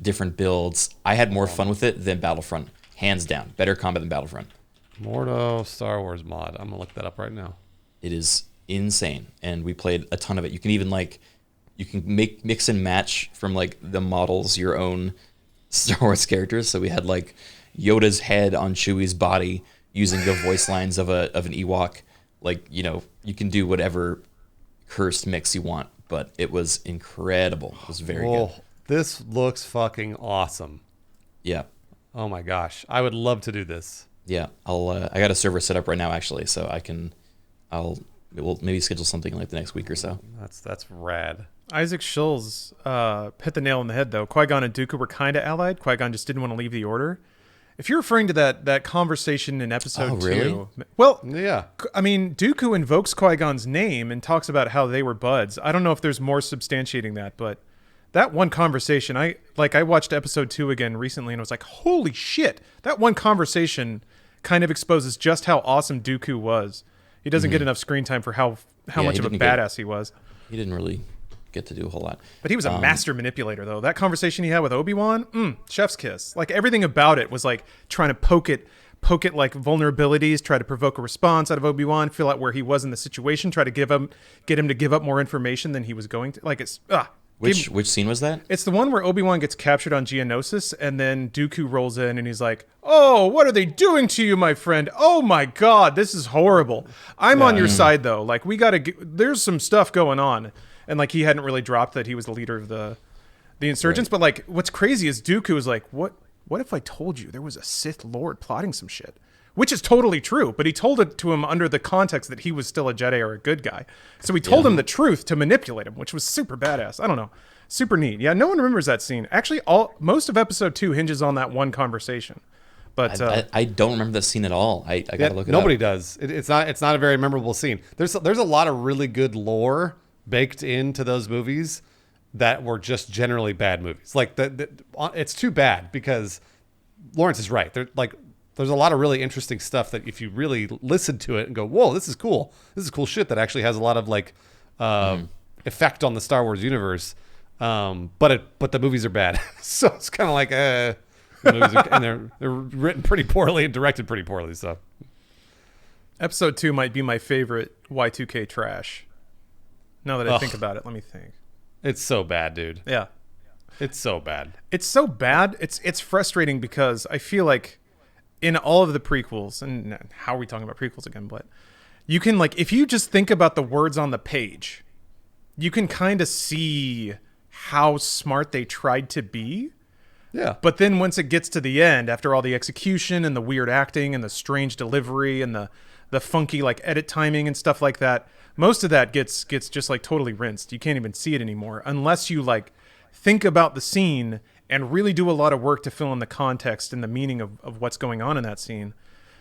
different builds. I had more fun with it than Battlefront, hands down. Better combat than Battlefront. Mordo Star Wars mod. I'm gonna look that up right now. It is insane, and we played a ton of it. You can even like, you can mix and match from like the models your own Star Wars characters. So we had like Yoda's head on Chewie's body using the voice lines of an Ewok. Like, you know, you can do whatever cursed mix you want, but it was incredible. It was very good. This looks fucking awesome. Yeah. Oh my gosh, I would love to do this. Yeah. I got a server set up right now actually, so we'll maybe schedule something like the next week or so. That's rad. Isaac Schulz hit the nail on the head, though. Qui-Gon and Dooku were kind of allied. Qui-Gon just didn't want to leave the Order. If you're referring to that conversation in episode 2... really? Well, Yeah. I mean, Dooku invokes Qui-Gon's name and talks about how they were buds. I don't know if there's more substantiating that, but that one conversation, I watched episode 2 again recently and was like, holy shit, that one conversation kind of exposes just how awesome Dooku was. He doesn't get enough screen time for how much of a badass he was. He didn't really get to do a whole lot. But he was a master manipulator, though. That conversation he had with Obi-Wan, chef's kiss. Like, everything about it was like trying to poke it like vulnerabilities, try to provoke a response out of Obi-Wan, feel out where he was in the situation, try to get him to give up more information than he was going to. Like, it's Which scene was that? It's the one where Obi-Wan gets captured on Geonosis, and then Dooku rolls in, and he's like, "Oh, what are they doing to you, my friend? Oh my God, this is horrible. I'm on your side, though. Like, there's some stuff going on." And like, he hadn't really dropped that he was the leader of the insurgents. Right. But like, what's crazy is Dooku is like, "What if I told you there was a Sith Lord plotting some shit?" Which is totally true, but he told it to him under the context that he was still a Jedi or a good guy. So he told him the truth to manipulate him, which was super badass. I don't know. Super neat. Yeah, no one remembers that scene. Actually, most of episode 2 hinges on that one conversation. But I don't remember that scene at all. I gotta look it up. Nobody does. It's not a very memorable scene. There's a lot of really good lore baked into those movies that were just generally bad movies. Like it's too bad because Lawrence is right. There's a lot of really interesting stuff that if you really listen to it and go, whoa, this is cool. This is cool shit that actually has a lot of like effect on the Star Wars universe. But the movies are bad. So it's kind of like the movies are, and they're written pretty poorly and directed pretty poorly. So episode 2 might be my favorite Y2K trash. Now that I think about it, let me think. It's so bad, dude. Yeah. It's so bad. It's so bad. It's frustrating because I feel like in all of the prequels, and how are we talking about prequels again? But you can, like, if you just think about the words on the page, you can kind of see how smart they tried to be. Yeah. But then once it gets to the end, after all the execution and the weird acting and the strange delivery and the funky like edit timing and stuff like that, most of that gets just like totally rinsed. You can't even see it anymore unless you like think about the scene and really do a lot of work to fill in the context and the meaning of what's going on in that scene.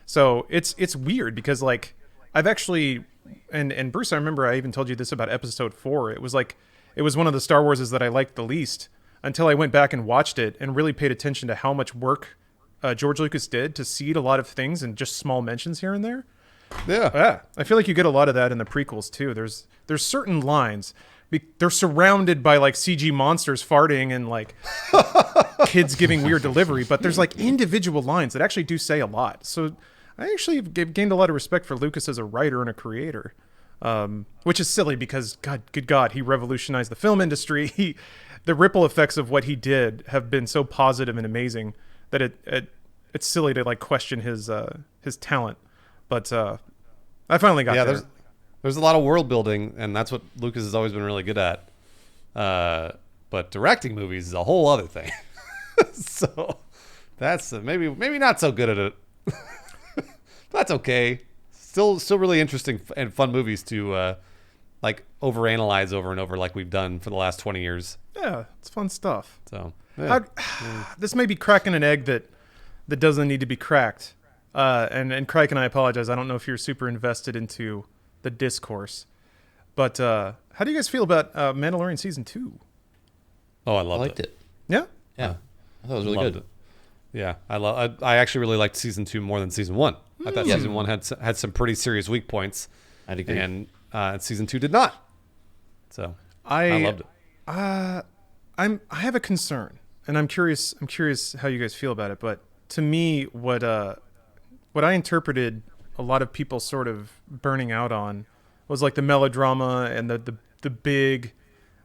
So it's weird because like I've actually, and Bruce, I remember I even told you this about episode 4. It was one of the Star Warses that I liked the least until I went back and watched it and really paid attention to how much work George Lucas did to seed a lot of things and just small mentions here and there. Yeah. I feel like you get a lot of that in the prequels too. There's certain lines. They're surrounded by like CG monsters farting and like kids giving weird delivery, but there's like individual lines that actually do say a lot. So I actually gained a lot of respect for Lucas as a writer and a creator, which is silly because good God, he revolutionized the film industry. The ripple effects of what he did have been so positive and amazing that it's silly to like question his talent. But I finally got there. There's a lot of world building, and that's what Lucas has always been really good at. But directing movies is a whole other thing. So that's maybe not so good at it. That's okay. Still really interesting and fun movies to like overanalyze over and over like we've done for the last 20 years. Yeah, it's fun stuff. So This may be cracking an egg that doesn't need to be cracked. And Criken, I apologize. I don't know if you're super invested into the discourse, but how do you guys feel about Mandalorian season 2? Oh, I liked it. Yeah. Yeah, I thought it was really Loved good. it. Yeah, I actually really liked season 2 more than season 1. I thought season 1 had some pretty serious weak points. I'd agree. And season 2 did not. So I loved it. I have a concern, and I'm curious how you guys feel about it. But to me, what I interpreted a lot of people sort of burning out on was like the melodrama and the big.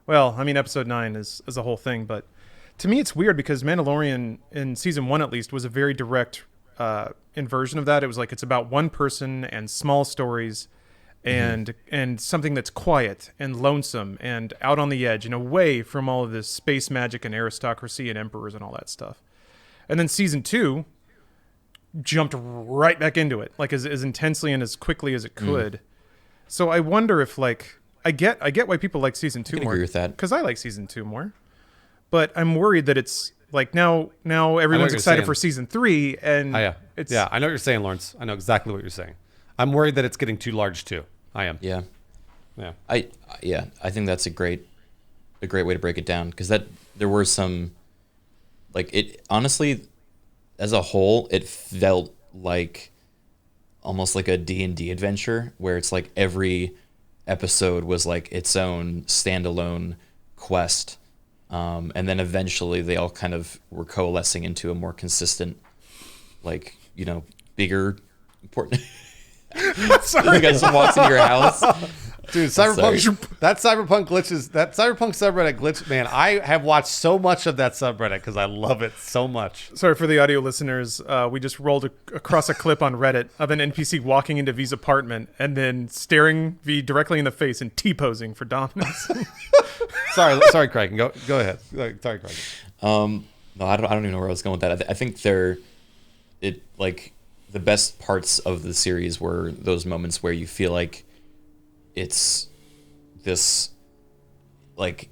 Well, I mean, episode 9 is a whole thing, but to me, it's weird because Mandalorian in season 1 at least was a very direct inversion of that. It was like it's about one person and small stories. And something that's quiet and lonesome and out on the edge and away from all of this space magic and aristocracy and emperors and all that stuff. And then season 2 jumped right back into it, like as intensely and as quickly as it could. So I wonder if like I get why people like season 2 more. Agree with that, because I like season 2 more. But I'm worried that it's like now everyone's excited for season 3 and I know what you're saying, Lawrence. I know exactly what you're saying. I'm worried that it's getting too large too. I am. Yeah. Yeah. I think that's a great way to break it down, because there were some, like, it honestly, as a whole, it felt like almost like a D&D adventure where it's like every episode was like its own standalone quest, and then eventually they all kind of were coalescing into a more consistent, like, bigger, important. Sorry. You guys walks into your house. Dude, that cyberpunk subreddit glitch, man, I have watched so much of that subreddit because I love it so much. Sorry for the audio listeners. We just rolled across a clip on Reddit of an NPC walking into V's apartment and then staring V directly in the face and T-posing for dominance. Sorry, Criken. Go ahead. Sorry, Criken. No, I don't even know where I was going with that. I think the best parts of the series were those moments where you feel like it's this, like,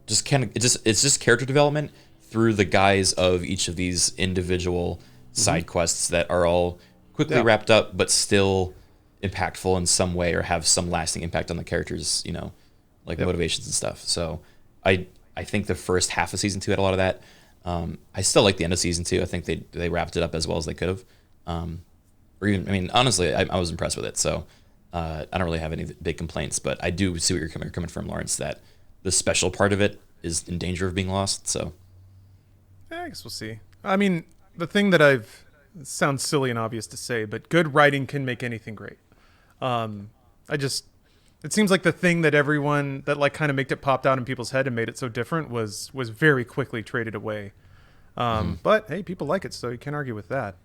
it's just character development through the guise of each of these individual side quests that are all quickly wrapped up, but still impactful in some way or have some lasting impact on the characters, motivations and stuff. So I think the first half of season 2 had a lot of that. I still like the end of season 2. I think they wrapped it up as well as they could have. Honestly, I was impressed with it. So I don't really have any big complaints, but I do see what you're coming from, Lawrence, that the special part of it is in danger of being lost. So I guess we'll see. I mean, the thing that it sounds silly and obvious to say, but good writing can make anything great. It seems like the thing that everyone that like kind of made it popped out in people's head and made it so different was very quickly traded away. But hey, people like it, so you can't argue with that.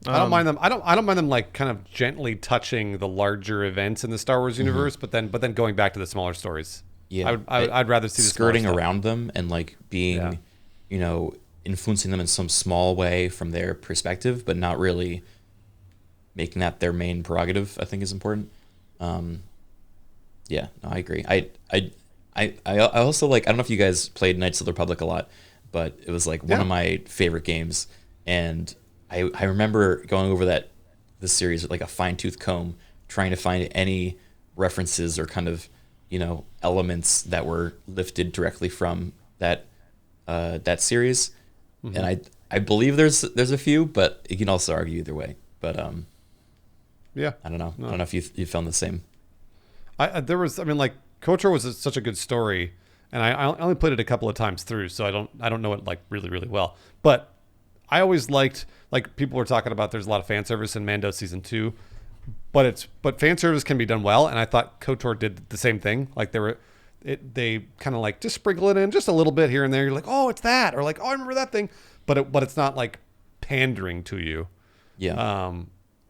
I don't mind them. I don't mind them like kind of gently touching the larger events in the Star Wars universe, but then going back to the smaller stories. Yeah, I'd rather see the skirting around them and like being, influencing them in some small way from their perspective, but not really making that their main prerogative, I think is important. Yeah, no, I agree. I also like, I don't know if you guys played Knights of the Republic a lot, but it was like one of my favorite games, and I remember going over the series with like a fine-tooth comb, trying to find any references or kind of, elements that were lifted directly from that series. And I believe there's a few, but you can also argue either way. But yeah, I don't know. No. I don't know if you found the same. KOTOR was such a good story, and I only played it a couple of times through, so I don't know it like really, really well. But I always liked, like, people were talking about there's a lot of fan service in Mando season 2, but fan service can be done well, and I thought KOTOR did the same thing. Like they kind of like just sprinkle it in just a little bit here and there. You're like, oh, it's that, or like, oh, I remember that thing, but it's not like pandering to you. Yeah.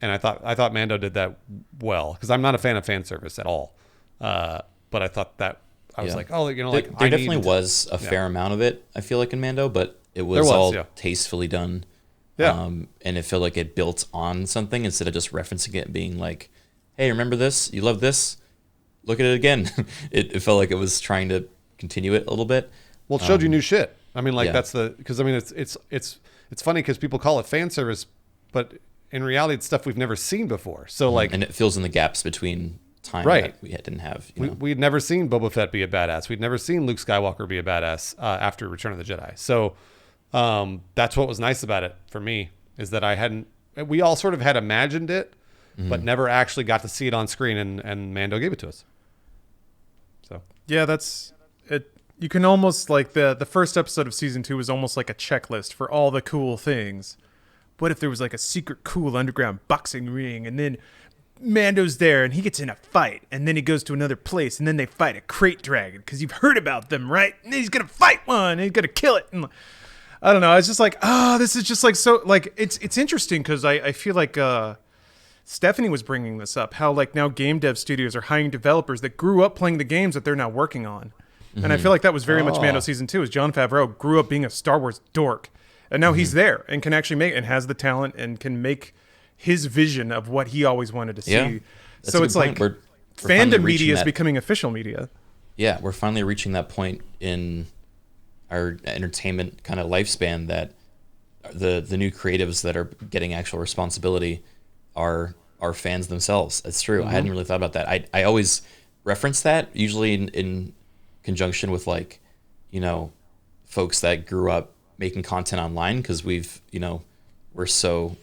And I thought Mando did that well, because I'm not a fan of fan service at all. But I thought that I was like, oh, like there definitely was a fair amount of it, I feel like, in Mando, but it was all tastefully done. Yeah. And it felt like it built on something instead of just referencing it and being like, hey, remember this? You love this? Look at it again. It felt like it was trying to continue it a little bit. Well, it showed you new shit. I mean, like Yeah. that's because I mean it's funny because people call it fan service, but in reality, it's stuff we've never seen before. So like, and it fills in the gaps between time Right. that we didn't have. we'd never seen Boba Fett be a badass. We'd never seen Luke Skywalker be a badass after Return of the Jedi. So that's what was nice about it for me, is that we all sort of had imagined it, but never actually got to see it on screen, and Mando gave it to us. So Yeah, that's it. You can almost like the first episode of season 2 was almost like a checklist for all the cool things. What if there was like a secret cool underground boxing ring, and then Mando's there and he gets in a fight, and then he goes to another place and then they fight a crate dragon because you've heard about them, right? And then he's gonna fight one and he's gonna kill it. And I don't know. I was just like, this is just like so like it's interesting because I feel like Stephanie was bringing this up, how like now game dev studios are hiring developers that grew up playing the games that they're now working on. And I feel like that was very much Mando season 2, is Jon Favreau grew up being a Star Wars dork. And now he's there and can actually make, and has the talent and can make his vision of what he always wanted to see. Yeah, that's so a it's good like point. We're finally fandom reaching media is that- becoming official media. Yeah, we're finally reaching that point in our entertainment kind of lifespan that the new creatives that are getting actual responsibility are fans themselves. It's true. I hadn't really thought about that. I always reference that, usually in conjunction with like, folks that grew up making content online, because we're so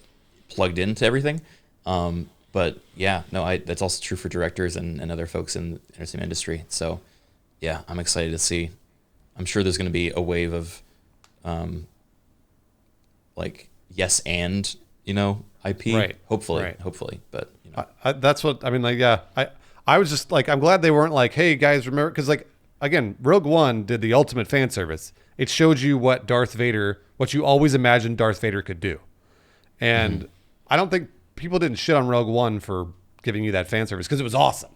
plugged into everything. But yeah, no, that's also true for directors and other folks in the entertainment industry. So yeah, I'm excited to see. I'm sure there's going to be a wave of like yes and IP. Right. Hopefully. Right. Hopefully. But that's what I mean. Like, yeah, I was just like, I'm glad they weren't like, hey guys, remember, because like again, Rogue One did the ultimate fan service. It showed you what you always imagined Darth Vader could do, and I don't think people didn't shit on Rogue One for giving you that fan service, because it was awesome.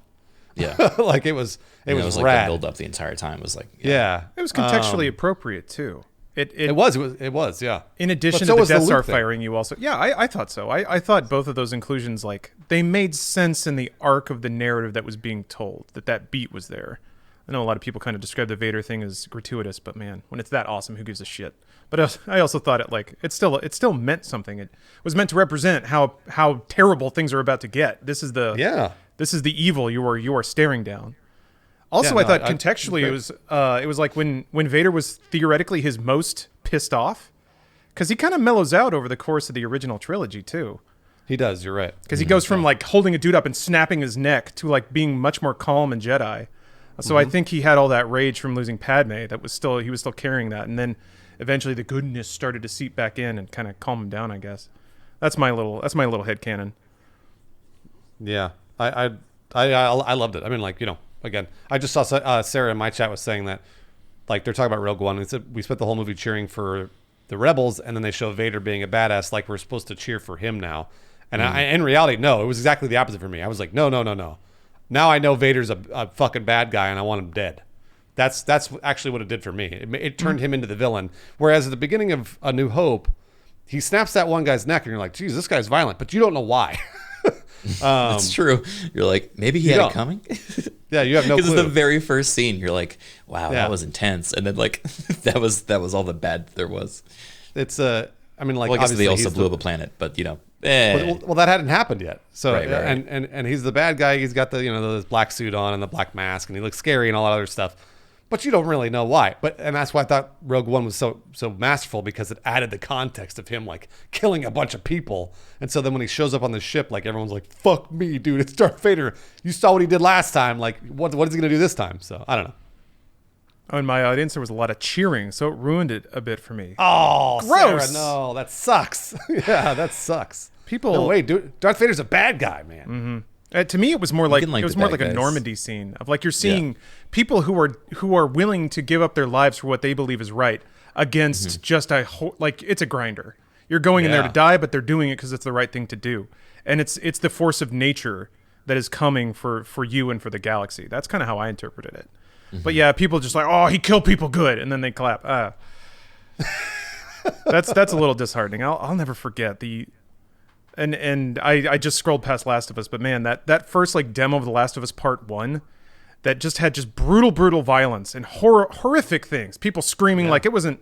yeah, Like it was like rad. the build up the entire time. It was like Yeah, It was contextually appropriate too. it was. Yeah. In addition But so to the was the Death Star Luke thing. firing, you also... Yeah, I thought so. I thought both of those inclusions, like, they made sense in the arc of the narrative that was being told, that beat was there. I know a lot of people kind of describe the Vader thing as gratuitous, but man, when it's that awesome, who gives a shit? But I also thought it still meant something. It was meant to represent how terrible things are about to get. This is the evil you are staring down. Also, Yeah, I thought I contextually it was like when Vader was theoretically his most pissed off, because he kind of mellows out over the course of the original trilogy too. He does. You're right. Because he goes from like holding a dude up and snapping his neck to like being much more calm and Jedi. So I think he had all that rage from losing Padme he was still carrying that, and then eventually the goodness started to seep back in and kind of calm him down, I guess. That's my little headcanon. Yeah, I loved it. I mean, like, again, I just saw Sarah in my chat was saying that, like, they're talking about Rogue One, and said we spent the whole movie cheering for the rebels, and then they show Vader being a badass, like we're supposed to cheer for him now. And in reality, no, it was exactly the opposite for me. I was like, no. Now I know Vader's a fucking bad guy, and I want him dead. That's actually what it did for me. It turned him into the villain. Whereas at the beginning of A New Hope, he snaps that one guy's neck, and you're like, geez, this guy's violent, but you don't know why. That's true. You're like, maybe he had it coming. Yeah, you have no clue. Because it's the very first scene. You're like, wow, Yeah. that was intense. And then like that was all the bad there was. It's I mean, like, Well, I guess obviously they also he's blew up a planet, but Well, that hadn't happened yet. So, Right. and he's the bad guy. He's got the the black suit on and the black mask, and he looks scary and all that other stuff. But you don't really know why. And that's why I thought Rogue One was so masterful, because it added the context of him like killing a bunch of people. And so then when he shows up on the ship, like everyone's like, "Fuck me, dude! It's Darth Vader. You saw what he did last time. Like, what is he gonna do this time?" So I don't know. In my audience, there was a lot of cheering, so it ruined it a bit for me. Oh, Gross. Sarah, no, that sucks. Yeah, that sucks. People, No way, dude. Darth Vader's a bad guy, man. To me, it was more like can like it was the more bad like a guys. Normandy scene of like you're seeing people who are willing to give up their lives for what they believe is right against just like it's a grinder. You're going in there to Yeah. die, but they're doing it because it's the right thing to do, and it's the force of nature that is coming for you and for the galaxy. That's kind of how I interpreted it. But yeah, people just like, oh, he killed people good, and then they clap. That's a little disheartening. I'll never forget the. And I just scrolled past Last of Us, but man, that first like demo of The Last of Us Part 1, that just had just brutal violence and horrific things. People screaming like it wasn't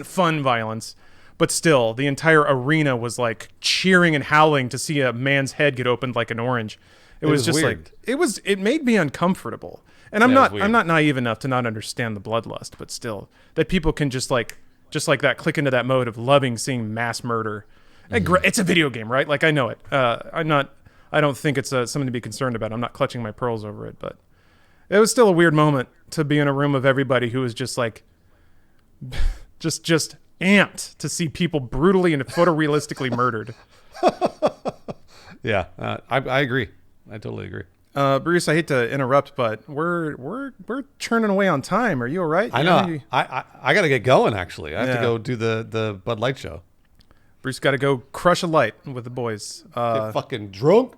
fun violence, but still the entire arena was like cheering and howling to see a man's head get opened like an orange. It was just weird. Like it made me uncomfortable. And I'm not naive enough to not understand the bloodlust, but still that people can just like that click into that mode of loving seeing mass murder. It's a video game, right? Like I know it. I don't think it's something to be concerned about. I'm not clutching my pearls over it, but it was still a weird moment to be in a room of everybody who was just like, just amped to see people brutally and photorealistically murdered. Yeah, I agree. I totally agree. Bruce, I hate to interrupt, but we're churning away on time. Are you all right? I know. I got to get going. Actually, I have to go do the Bud Light show. Bruce got to go crush a light with the boys. Get fucking drunk.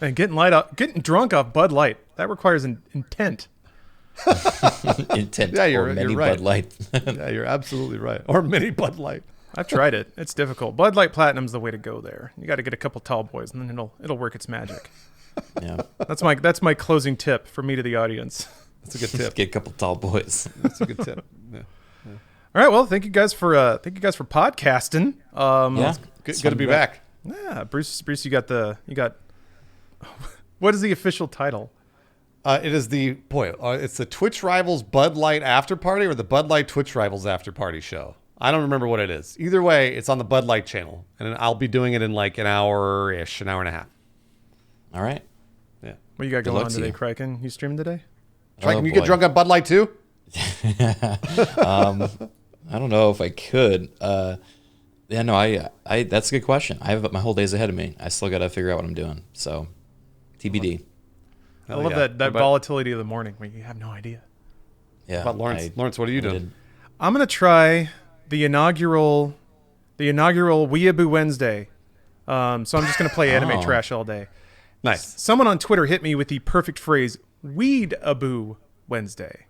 And getting drunk off Bud Light, that requires an intent. Intent you're many right. Bud Light. Yeah, you're absolutely right. Or mini Bud Light. I've tried it. It's difficult. Bud Light Platinum's the way to go there. You got to get a couple tall boys, and then it'll work its magic. Yeah, That's my closing tip for me to the audience. That's a good tip. Get a couple tall boys. That's a good tip. Yeah. All right. Well, thank you guys for podcasting. Yeah, Good to be back. Yeah, Bruce, you got. What is the official title? It is it's the Twitch Rivals Bud Light After Party or the Bud Light Twitch Rivals After Party show. I don't remember what it is. Either way, it's on the Bud Light channel, and I'll be doing it in like an hour-ish, an hour and a half. All right. Yeah. What you got going on today, Criken? You streaming today? Criken, you get drunk on Bud Light too? I don't know if I could. Yeah, no, I that's a good question. I have my whole days ahead of me. I still got to figure out what I'm doing. So, TBD. I love that volatility of the morning where you have no idea. Yeah. How about Lawrence? Lawrence, what are you doing? I'm gonna try the inaugural Weeaboo Wednesday. So I'm just gonna play anime trash all day. Nice. Someone on Twitter hit me with the perfect phrase "Weed-aboo Wednesday."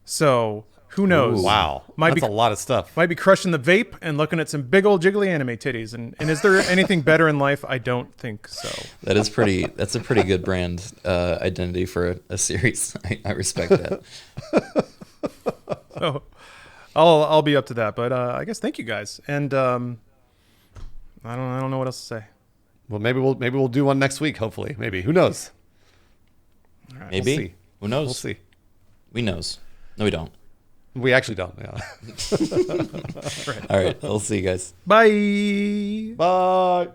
So who knows? Ooh, wow, that's a lot of stuff. Might be crushing the vape and looking at some big old jiggly anime titties. And is there anything better in life? I don't think so. That's a pretty good brand identity for a series. I respect that. Oh, I'll be up to that. But I guess thank you guys. And I don't know what else to say. Well, maybe we'll do one next week. Hopefully, maybe. Who knows? All right, Maybe. We'll see. Who knows? We'll see. We knows. No, we don't. We actually don't. Yeah. All right. I'll see you guys. Bye. Bye.